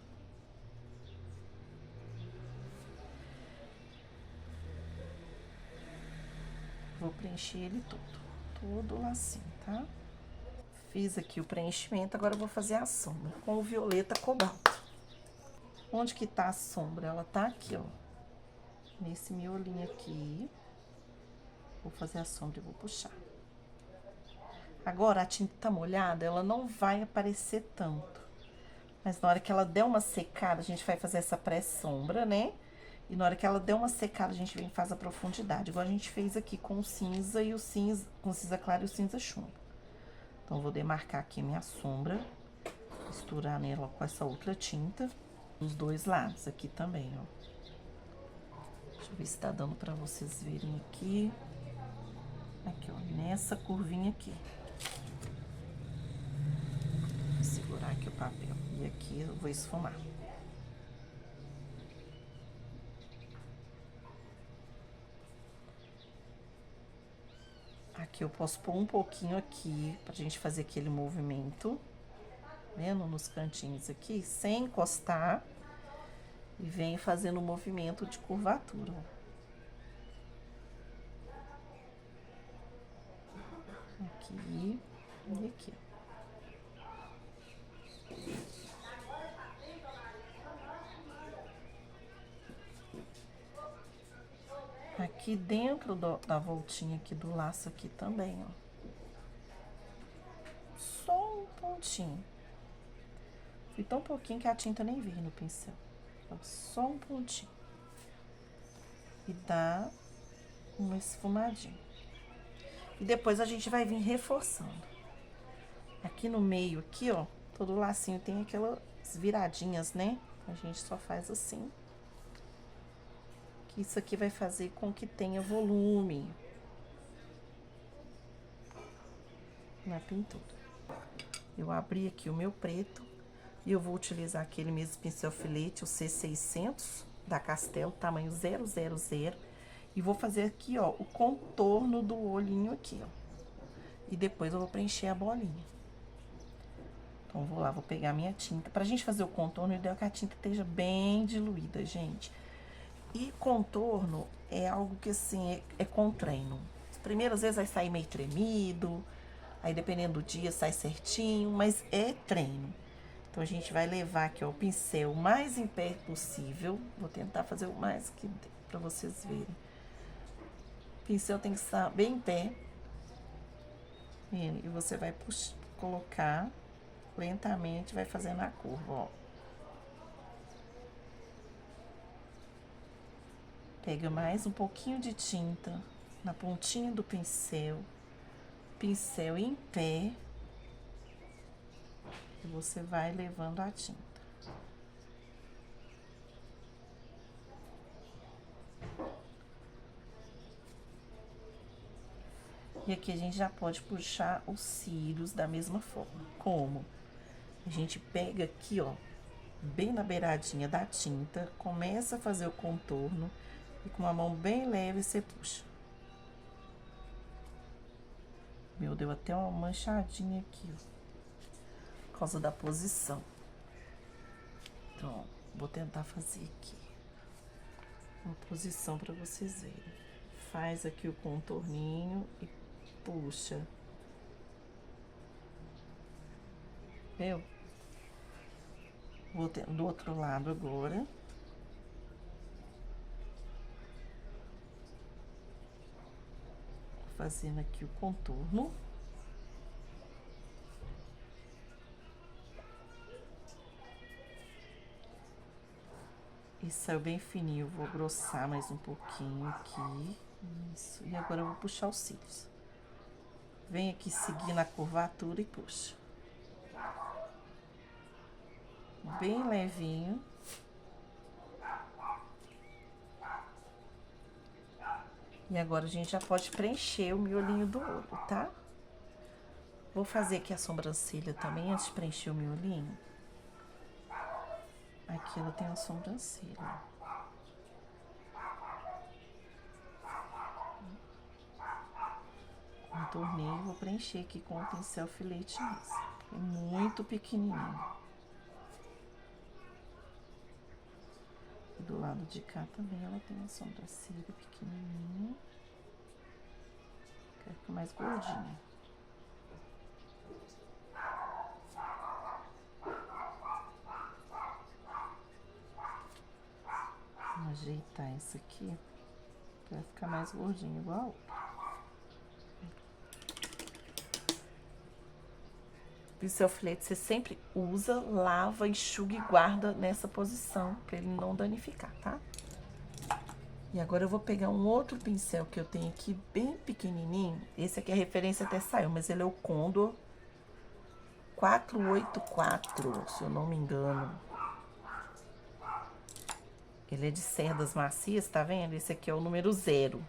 Vou preencher ele todo o lacinho, tá? Fiz aqui o preenchimento, agora eu vou fazer a sombra com o violeta cobalto. Onde que tá a sombra? Ela tá aqui, ó. Nesse miolinho aqui. Vou fazer a sombra e vou puxar. Agora, a tinta tá molhada, ela não vai aparecer tanto. Mas na hora que ela der uma secada, a gente vai fazer essa pré-sombra, né? E na hora que ela der uma secada, a gente vem e faz a profundidade. Igual a gente fez aqui com o cinza e o cinza, com o cinza claro e o cinza chumbo. Então, vou demarcar aqui minha sombra. Misturar nela com essa outra tinta. Dos dois lados aqui também, ó. Deixa eu ver se tá dando pra vocês verem aqui. Aqui, ó, nessa curvinha aqui. Vou segurar aqui o papel. E aqui eu vou esfumar. Aqui eu posso pôr um pouquinho aqui, pra gente fazer aquele movimento. Vendo? Nos cantinhos aqui, sem encostar. E vem fazendo um movimento de curvatura, ó. Aqui e aqui. Aqui dentro da voltinha aqui do laço aqui também, ó. Só um pontinho. Fui tão pouquinho que a tinta nem veio no pincel. Só um pontinho. E dá uma esfumadinha. E depois a gente vai vir reforçando. Aqui no meio, aqui, ó, todo lacinho tem aquelas viradinhas, né? A gente só faz assim. Que isso aqui vai fazer com que tenha volume na pintura. Eu abri aqui o meu preto e eu vou utilizar aquele mesmo pincel filete, o C600 da Castell, tamanho 000. E vou fazer aqui, ó, o contorno do olhinho aqui, ó. E depois eu vou preencher a bolinha. Então, vou lá, vou pegar a minha tinta. Pra gente fazer o contorno, o ideal é que a tinta esteja bem diluída, gente. E contorno é algo que, assim, é com treino. As primeiras vezes vai sair meio tremido, aí dependendo do dia sai certinho, mas é treino. Então, a gente vai levar aqui, ó, o pincel o mais em pé possível. Vou tentar fazer o mais que dê pra vocês verem. O pincel tem que estar bem em pé. E você vai colocar lentamente, vai fazendo a curva, ó. Pega mais um pouquinho de tinta na pontinha do pincel. Pincel em pé. E você vai levando a tinta. E aqui a gente já pode puxar os cílios da mesma forma. Como? A gente pega aqui, ó, bem na beiradinha da tinta, começa a fazer o contorno e com uma mão bem leve você puxa. Meu, deu até uma manchadinha aqui, ó, por causa da posição. Então, vou tentar fazer aqui uma posição para vocês verem. Faz aqui o contorninho e puxa. Viu? Vou do outro lado agora. Fazendo aqui o contorno. E saiu bem fininho, vou grossar mais um pouquinho aqui. Isso, e agora eu vou puxar os cílios. Vem aqui seguindo a curvatura e puxa. Bem levinho. E agora a gente já pode preencher o miolinho do olho, tá? Vou fazer aqui a sobrancelha também, antes de preencher o miolinho. Aqui ela tem a sobrancelha. Contornei, vou preencher aqui com o pincel filete mesmo. É muito pequenininho. E do lado de cá também ela tem a sobrancelha pequenininha. Quero ficar mais gordinha. Vou ajeitar essa aqui pra ficar mais gordinha, igual a outra. Pincel filete você sempre usa, lava, enxuga e guarda nessa posição, pra ele não danificar, tá? E agora eu vou pegar um outro pincel que eu tenho aqui, bem pequenininho. Esse aqui a referência até saiu, mas ele é o Condor. 484, se eu não me engano. Ele é de cerdas macias, tá vendo? Esse aqui é o número 0.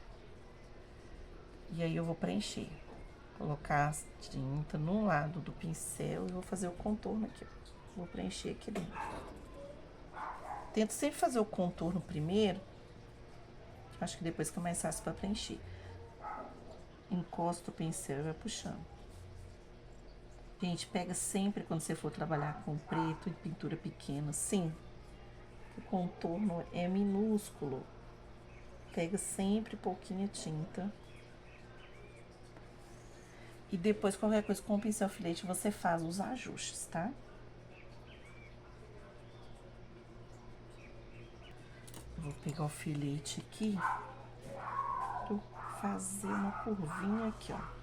E aí eu vou preencher. Colocar a tinta num lado do pincel e vou fazer o contorno aqui, ó. Vou preencher aqui dentro. Tento sempre fazer o contorno primeiro. Acho que depois fica mais fácil pra preencher. Encosta o pincel e vai puxando. Gente, pega sempre quando você for trabalhar com preto e pintura pequena, sim. O contorno é minúsculo. Pega sempre pouquinha tinta. E depois, qualquer coisa, com o pincel filete, você faz os ajustes, tá? Vou pegar o filete aqui pra fazer uma curvinha aqui, ó.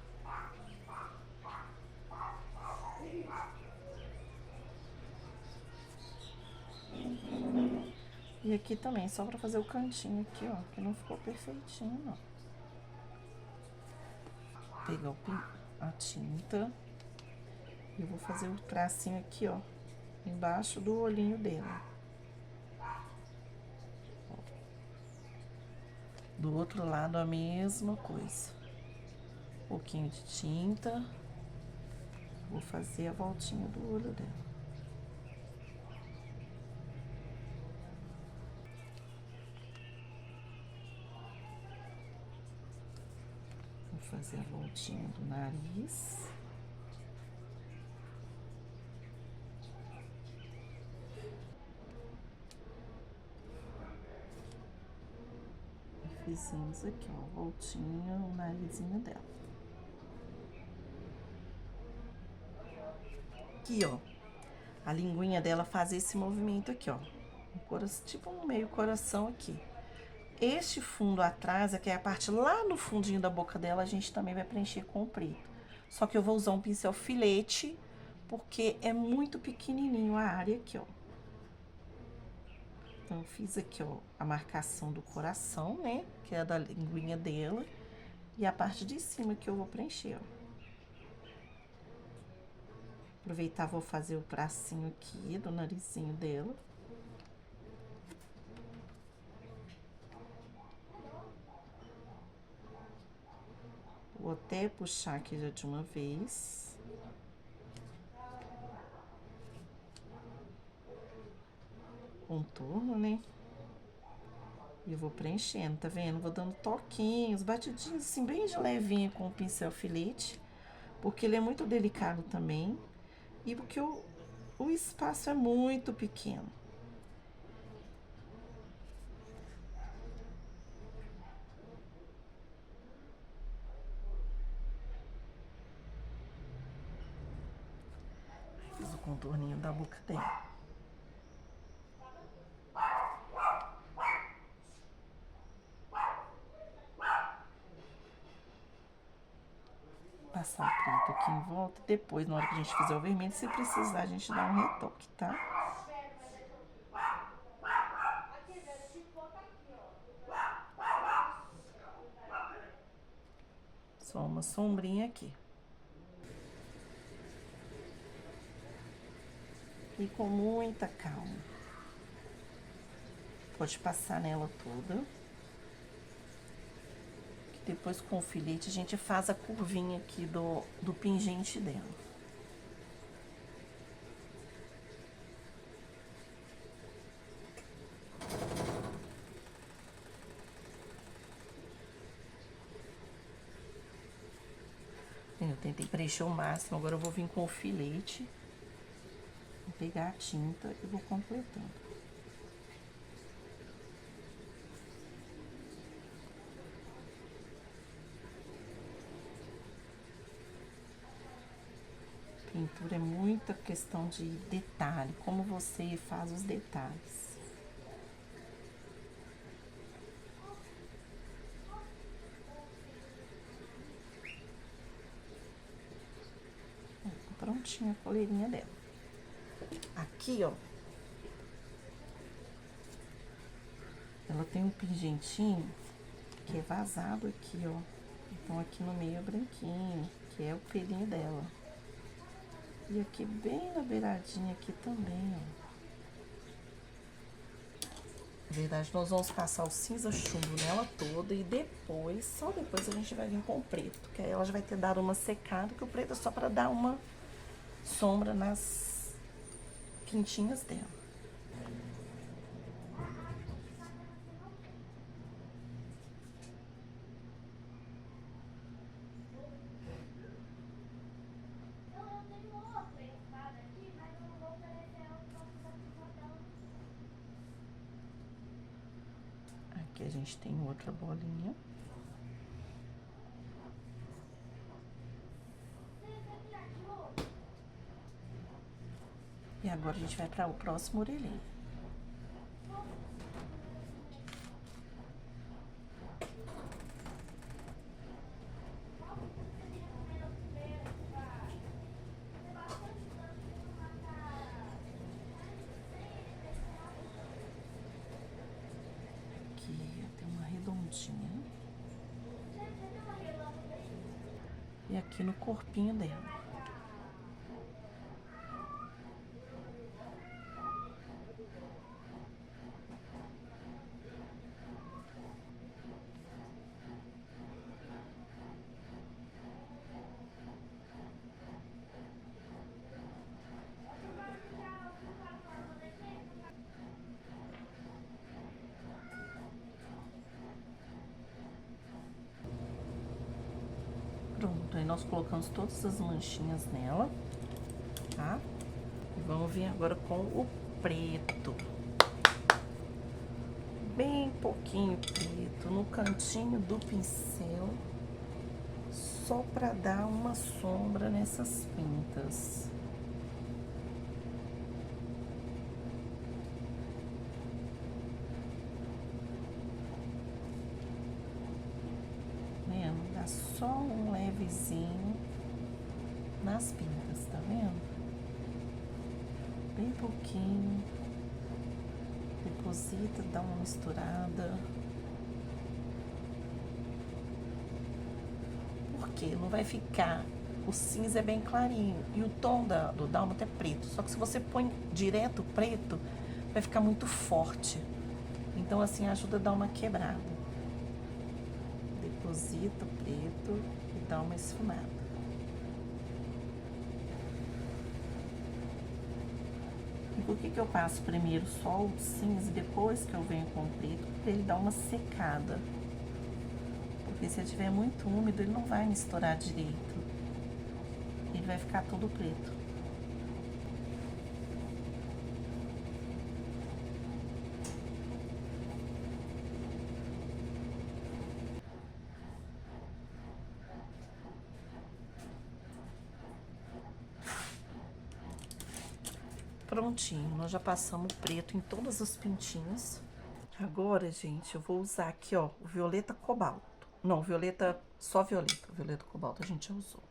E aqui também, só pra fazer o cantinho aqui, ó, que não ficou perfeitinho, não. Vou pegar a tinta e eu vou fazer o tracinho aqui, ó, embaixo do olhinho dela. Do outro lado, a mesma coisa. Um pouquinho de tinta. Vou fazer a voltinha do olho dela. Vou fazer a voltinha do nariz. E fizemos aqui, ó, a voltinha, o narizinho dela. Aqui, ó, a linguinha dela faz esse movimento aqui, ó. Tipo um meio coração aqui. Este fundo atrás, aqui é a parte lá no fundinho da boca dela, a gente também vai preencher com o preto. Só que eu vou usar um pincel filete, porque é muito pequenininho a área aqui, ó. Então, eu fiz aqui, ó, a marcação do coração, né? Que é a da linguinha dela. E a parte de cima que eu vou preencher, ó. Aproveitar, vou fazer o tracinho aqui do narizinho dela. Vou até puxar aqui já de uma vez. Contorno, né? E eu vou preenchendo, tá vendo? Vou dando toquinhos, batidinhos, assim, bem de levinha com o pincel filete. Porque ele é muito delicado também. E porque o espaço é muito pequeno. Fiz o contorninho da boca dela. Passar o preto aqui em volta. Depois, na hora que a gente fizer o vermelho, se precisar, a gente dá um retoque, tá? Só uma sombrinha aqui. E com muita calma. Pode passar nela toda. Que depois, com o filete, a gente faz a curvinha aqui do pingente dela. Eu tentei preencher o máximo, agora eu vou vir com o filete. Vou pegar a tinta e vou completando. Pintura é muita questão de detalhe, como você faz os detalhes. Prontinha a coleirinha dela. Aqui, ó, ela tem um pingentinho que é vazado aqui, ó. Então, aqui no meio é branquinho, que é o pelinho dela. E aqui bem na beiradinha aqui também, ó. Na verdade, nós vamos passar o cinza chumbo nela toda e depois, só depois a gente vai vir com o preto, que aí ela já vai ter dado uma secada, que o preto é só pra dar uma sombra nas pintinhas dela. Aqui a gente tem outra bolinha. E agora a gente vai para o próximo orelhinho. Aqui tem uma redondinha. E aqui no corpinho dela. Pronto, aí nós colocamos todas as manchinhas nela, tá? E vamos vir agora com o preto. Bem pouquinho preto no cantinho do pincel, só pra dar uma sombra nessas pintas. Vendo? Dá só um levezinho nas pintas, tá vendo? Bem pouquinho. Deposita, dá uma misturada. Porque não vai ficar... O cinza é bem clarinho e o tom do dálmata é preto. Só que se você põe direto preto, vai ficar muito forte. Então, assim, ajuda a dar uma quebrada. Deposita o preto e dá uma esfumada. E por que eu passo primeiro só o cinza e depois que eu venho com o preto? Pra ele dar uma secada. Porque se ele estiver muito úmido, ele não vai misturar direito. Ele vai ficar todo preto. Prontinho, nós já passamos o preto em todas as pintinhas. Agora, gente, eu vou usar aqui, ó, o violeta cobalto. Não, violeta, só violeta. O violeta cobalto a gente já usou.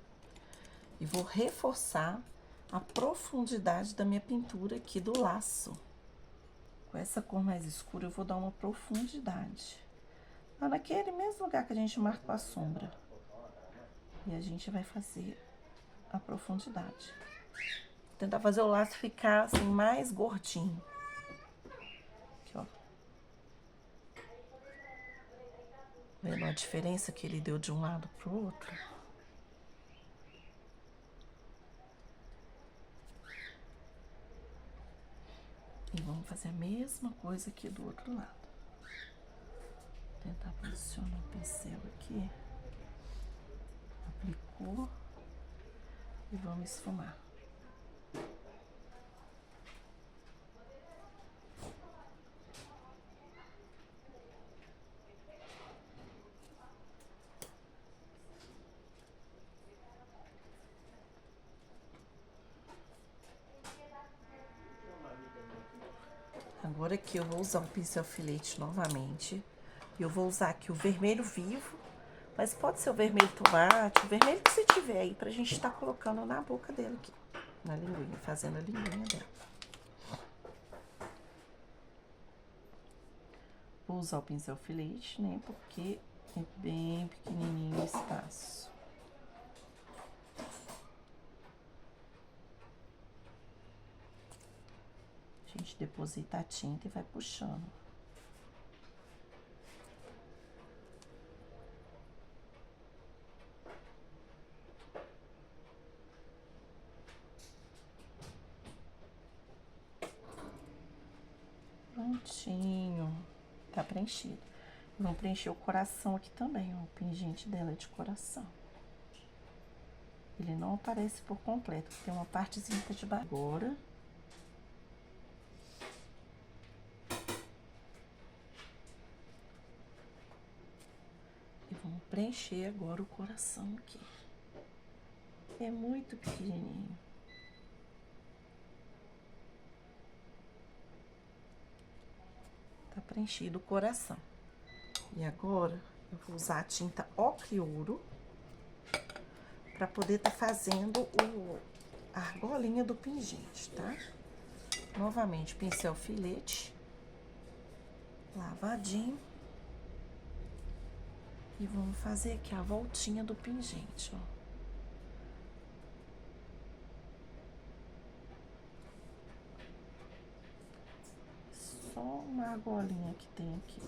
E vou reforçar a profundidade da minha pintura aqui do laço. Com essa cor mais escura, eu vou dar uma profundidade. Lá naquele mesmo lugar que a gente marcou a sombra. E a gente vai fazer a profundidade. Tentar fazer o laço ficar, assim, mais gordinho. Aqui, ó. Vendo a diferença que ele deu de um lado pro outro? E vamos fazer a mesma coisa aqui do outro lado. Tentar posicionar o pincel aqui. Aplicou. E vamos esfumar. Agora aqui eu vou usar o pincel filete novamente. E eu vou usar aqui o vermelho vivo. Mas pode ser o vermelho tomate, o vermelho que você tiver aí, pra gente estar colocando na boca dela aqui. Na linguinha, fazendo a linguinha dela. Vou usar o pincel filete, né? Porque é bem pequenininho o espaço. gente deposita a tinta e vai puxando. Prontinho. Tá preenchido. Vamos preencher o coração aqui também, ó. O pingente dela é de coração. Ele não aparece por completo, tem uma partezinha que tá de baixo. Agora. E vamos preencher agora o coração aqui. É muito pequenininho. Tá preenchido o coração. E agora, eu vou usar a tinta ocre ouro para poder tá fazendo a argolinha do pingente, tá? Novamente, pincel filete, lavadinho. E vamos fazer aqui a voltinha do pingente, ó. Só uma argolinha que tem aqui.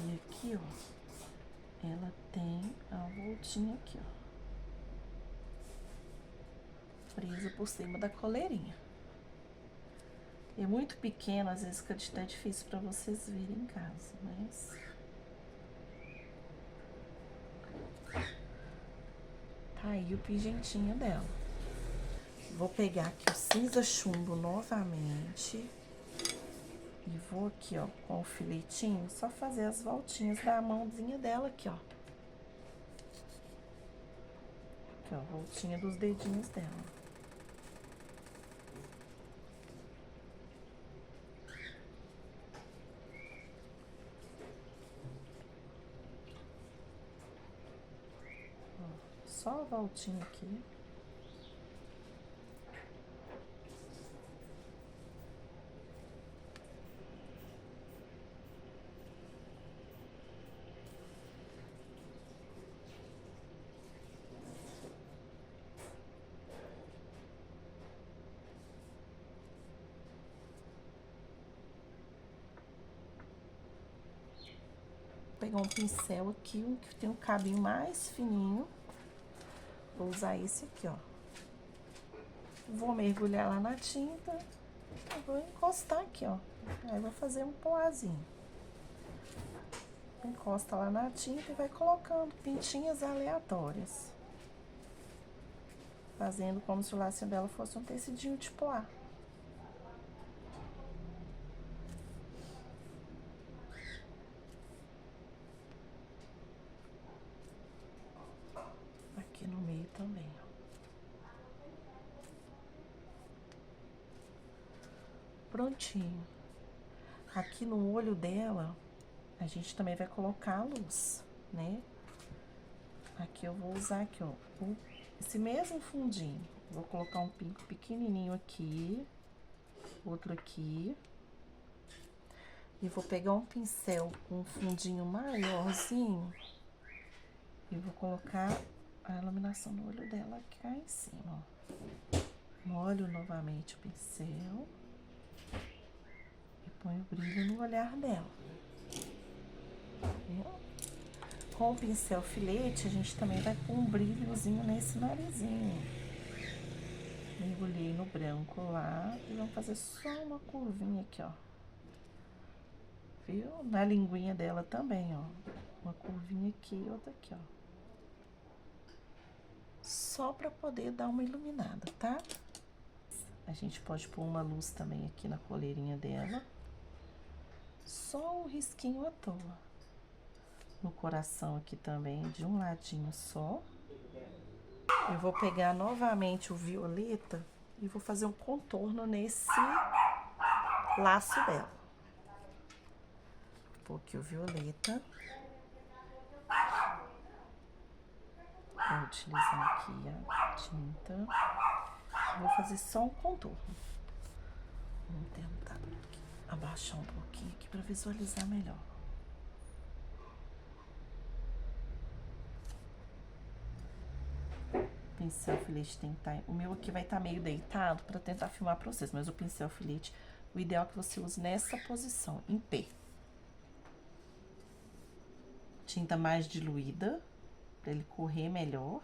E aqui, ó, ela tem a voltinha aqui, ó. Presa por cima da coleirinha. É muito pequeno, às vezes fica até difícil pra vocês verem em casa, mas... Tá aí o pingentinho dela. Vou pegar aqui o cinza chumbo novamente. E vou aqui, ó, com o filetinho, só fazer as voltinhas da mãozinha dela aqui, ó. Aqui, ó, voltinha dos dedinhos dela. Ó, só a voltinha aqui. Vou pegar um pincel aqui, um que tem um cabinho mais fininho. Vou usar esse aqui, ó. Vou mergulhar lá na tinta. Eu vou encostar aqui, ó. Aí vou fazer um poazinho. Encosta lá na tinta e vai colocando pintinhas aleatórias. Fazendo como se o lacinho dela fosse um tecidinho de poá. Aqui no meio também, ó. Prontinho. Aqui no olho dela, a gente também vai colocar a luz, né? Aqui eu vou usar aqui, ó, esse mesmo fundinho. Vou colocar um pinco pequenininho aqui, outro aqui. E vou pegar um pincel com um fundinho maiorzinho e vou colocar a iluminação no olho dela aqui cá em cima, ó. Molho novamente o pincel e ponho o brilho no olhar dela. Viu? Com o pincel filete, a gente também vai pôr um brilhozinho nesse narizinho. Mergulhei no branco lá e vamos fazer só uma curvinha aqui, ó. Viu? Na linguinha dela também, ó. Uma curvinha aqui e outra aqui, ó. Só pra poder dar uma iluminada, tá? A gente pode pôr uma luz também aqui na coleirinha dela. Só um risquinho à toa. No coração aqui também, de um ladinho só. Eu vou pegar novamente o violeta e vou fazer um contorno nesse laço dela. Vou pôr aqui o violeta. Vou utilizar aqui a tinta. Vou fazer só um contorno. Vamos tentar aqui, abaixar um pouquinho aqui para visualizar melhor. pincel filete tem que estar... O meu aqui vai estar meio deitado para tentar filmar para vocês, mas o pincel filete, o ideal é que você use nessa posição, em pé. Tinta mais diluída, para ele correr melhor.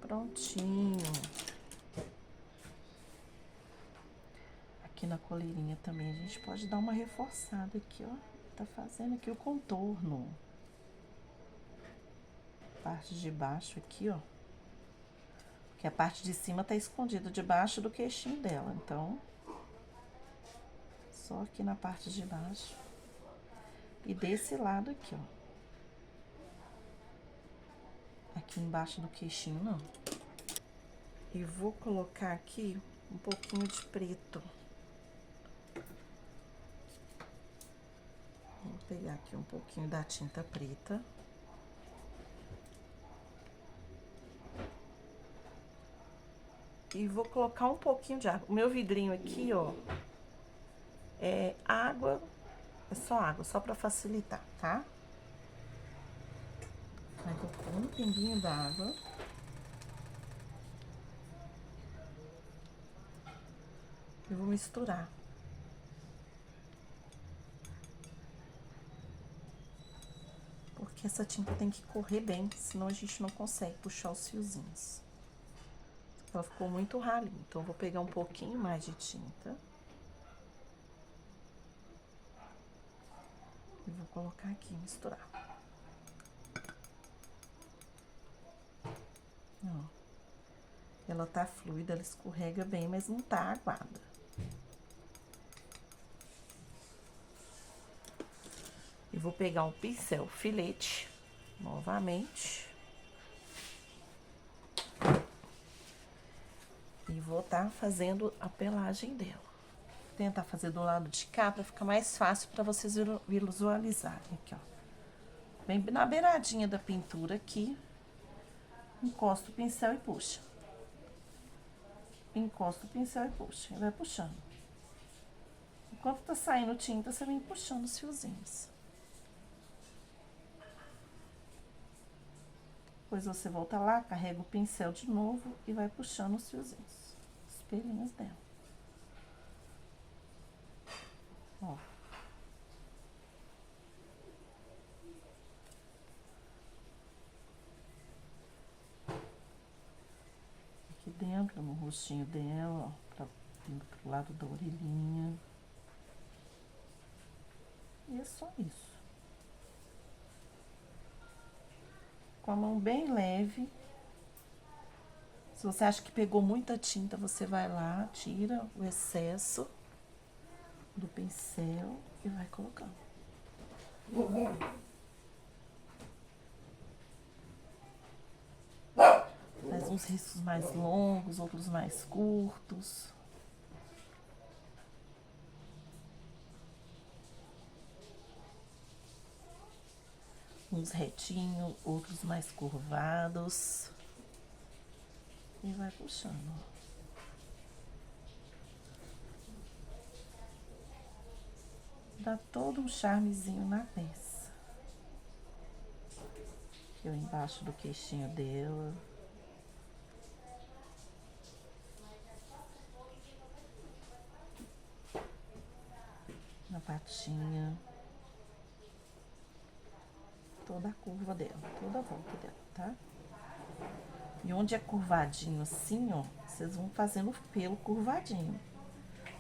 Prontinho. Aqui na coleirinha também a gente pode dar uma reforçada aqui, ó. Tá fazendo aqui o contorno. Parte de baixo aqui, ó. Porque a parte de cima tá escondida debaixo do queixinho dela, então... Só aqui na parte de baixo. E desse lado aqui, ó. Aqui embaixo do queixinho, não. E vou colocar aqui um pouquinho de preto. Vou pegar aqui um pouquinho da tinta preta. E vou colocar um pouquinho de água. O meu vidrinho aqui, ó, é água, é só água, só pra facilitar, tá? Aí vou pôr um pinguinho d'água. E vou misturar. Porque essa tinta tem que correr bem, senão a gente não consegue puxar os fiozinhos. Ela ficou muito ralinha, então eu vou pegar um pouquinho mais de tinta. E vou colocar aqui, misturar. Ó. Ela tá fluida, ela escorrega bem, mas não tá aguada. E vou pegar um pincel filete, novamente. E vou tá fazendo a pelagem dela. Vou tentar fazer do lado de cá pra ficar mais fácil pra vocês visualizarem aqui, ó. Bem na beiradinha da pintura aqui. Encosta o pincel e puxa. Encosta o pincel e puxa. E vai puxando. Enquanto tá saindo tinta, você vem puxando os fiozinhos. Depois você volta lá, carrega o pincel de novo e vai puxando os fiozinhos. Os pelinhos dela. Ó. Aqui dentro, no rostinho dela, ó, indo pro lado da orelhinha. E é só isso. Com a mão bem leve. Se você acha que pegou muita tinta, você vai lá, tira o excesso do pincel e vai colocando. Faz uns riscos mais longos, outros mais curtos. Uns retinhos, outros mais curvados. E vai puxando. Dá todo um charmezinho na peça. Aqui ó, embaixo do queixinho dela. Na patinha. Toda a curva dela, toda a volta dela, tá? E onde é curvadinho assim, ó, vocês vão fazendo o pelo curvadinho.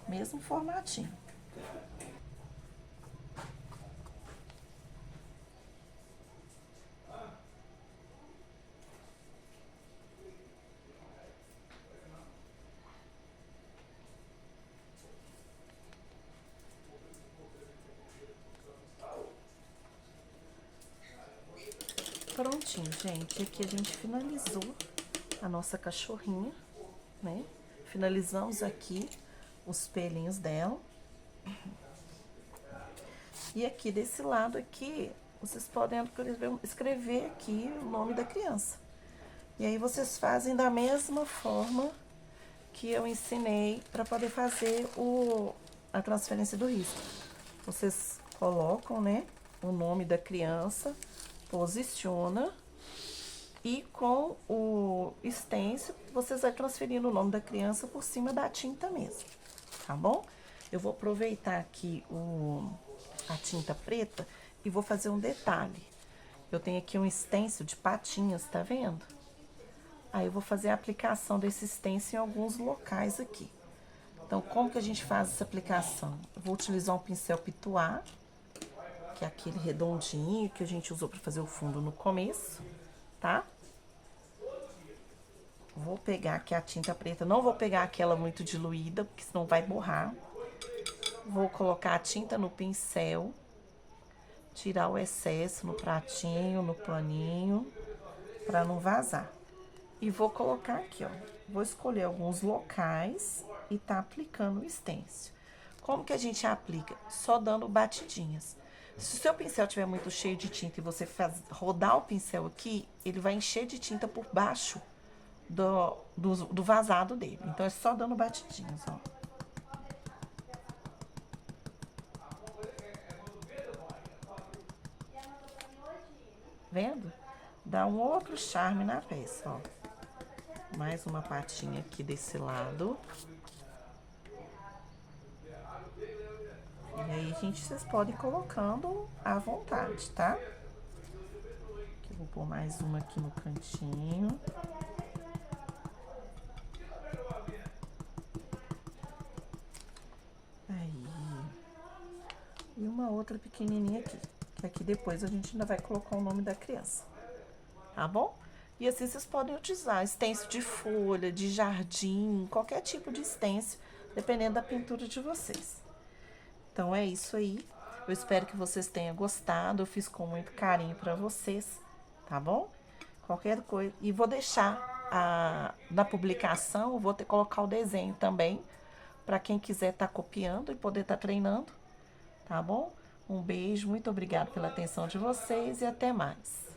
Mesmo formatinho. prontinho, gente. Aqui a gente finalizou a nossa cachorrinha, né? Finalizamos aqui os pelinhos dela. E aqui desse lado aqui, vocês podem escrever aqui o nome da criança. E aí vocês fazem da mesma forma que eu ensinei para poder fazer a transferência do risco. Vocês colocam, né, o nome da criança, posiciona e com o stencil vocês vão transferindo o nome da criança por cima da tinta mesmo, tá bom? Eu vou aproveitar aqui a tinta preta e vou fazer um detalhe. Eu tenho aqui um stencil de patinhas, tá vendo? Aí eu vou fazer a aplicação desse stencil em alguns locais aqui. Então, como que a gente faz essa aplicação? Eu vou utilizar um pincel pituá, que é aquele redondinho que a gente usou para fazer o fundo no começo, tá? Vou pegar aqui a tinta preta, não vou pegar aquela muito diluída, porque senão vai borrar. Vou colocar a tinta no pincel, tirar o excesso no pratinho, no paninho, para não vazar. E vou colocar aqui, ó, vou escolher alguns locais e tá aplicando o stencil. Como que a gente aplica? Só dando batidinhas. Se o seu pincel estiver muito cheio de tinta e você rodar o pincel aqui, ele vai encher de tinta por baixo do vazado dele. Então, é só dando batidinhas, ó. Vendo? Dá um outro charme na peça, ó. Mais uma patinha aqui desse lado. E aí, gente, vocês podem ir colocando à vontade, tá? Aqui eu vou pôr mais uma aqui no cantinho. Aí. E uma outra pequenininha aqui. Que aqui depois a gente ainda vai colocar o nome da criança. Tá bom? E assim vocês podem utilizar stencil de folha, de jardim, qualquer tipo de stencil, dependendo da pintura de vocês. Então é isso aí. Eu espero que vocês tenham gostado. Eu fiz com muito carinho pra vocês, tá bom? Qualquer coisa. E vou deixar na publicação, vou colocar o desenho também, pra quem quiser tá copiando e poder tá treinando, tá bom? Um beijo, muito obrigada pela atenção de vocês e até mais.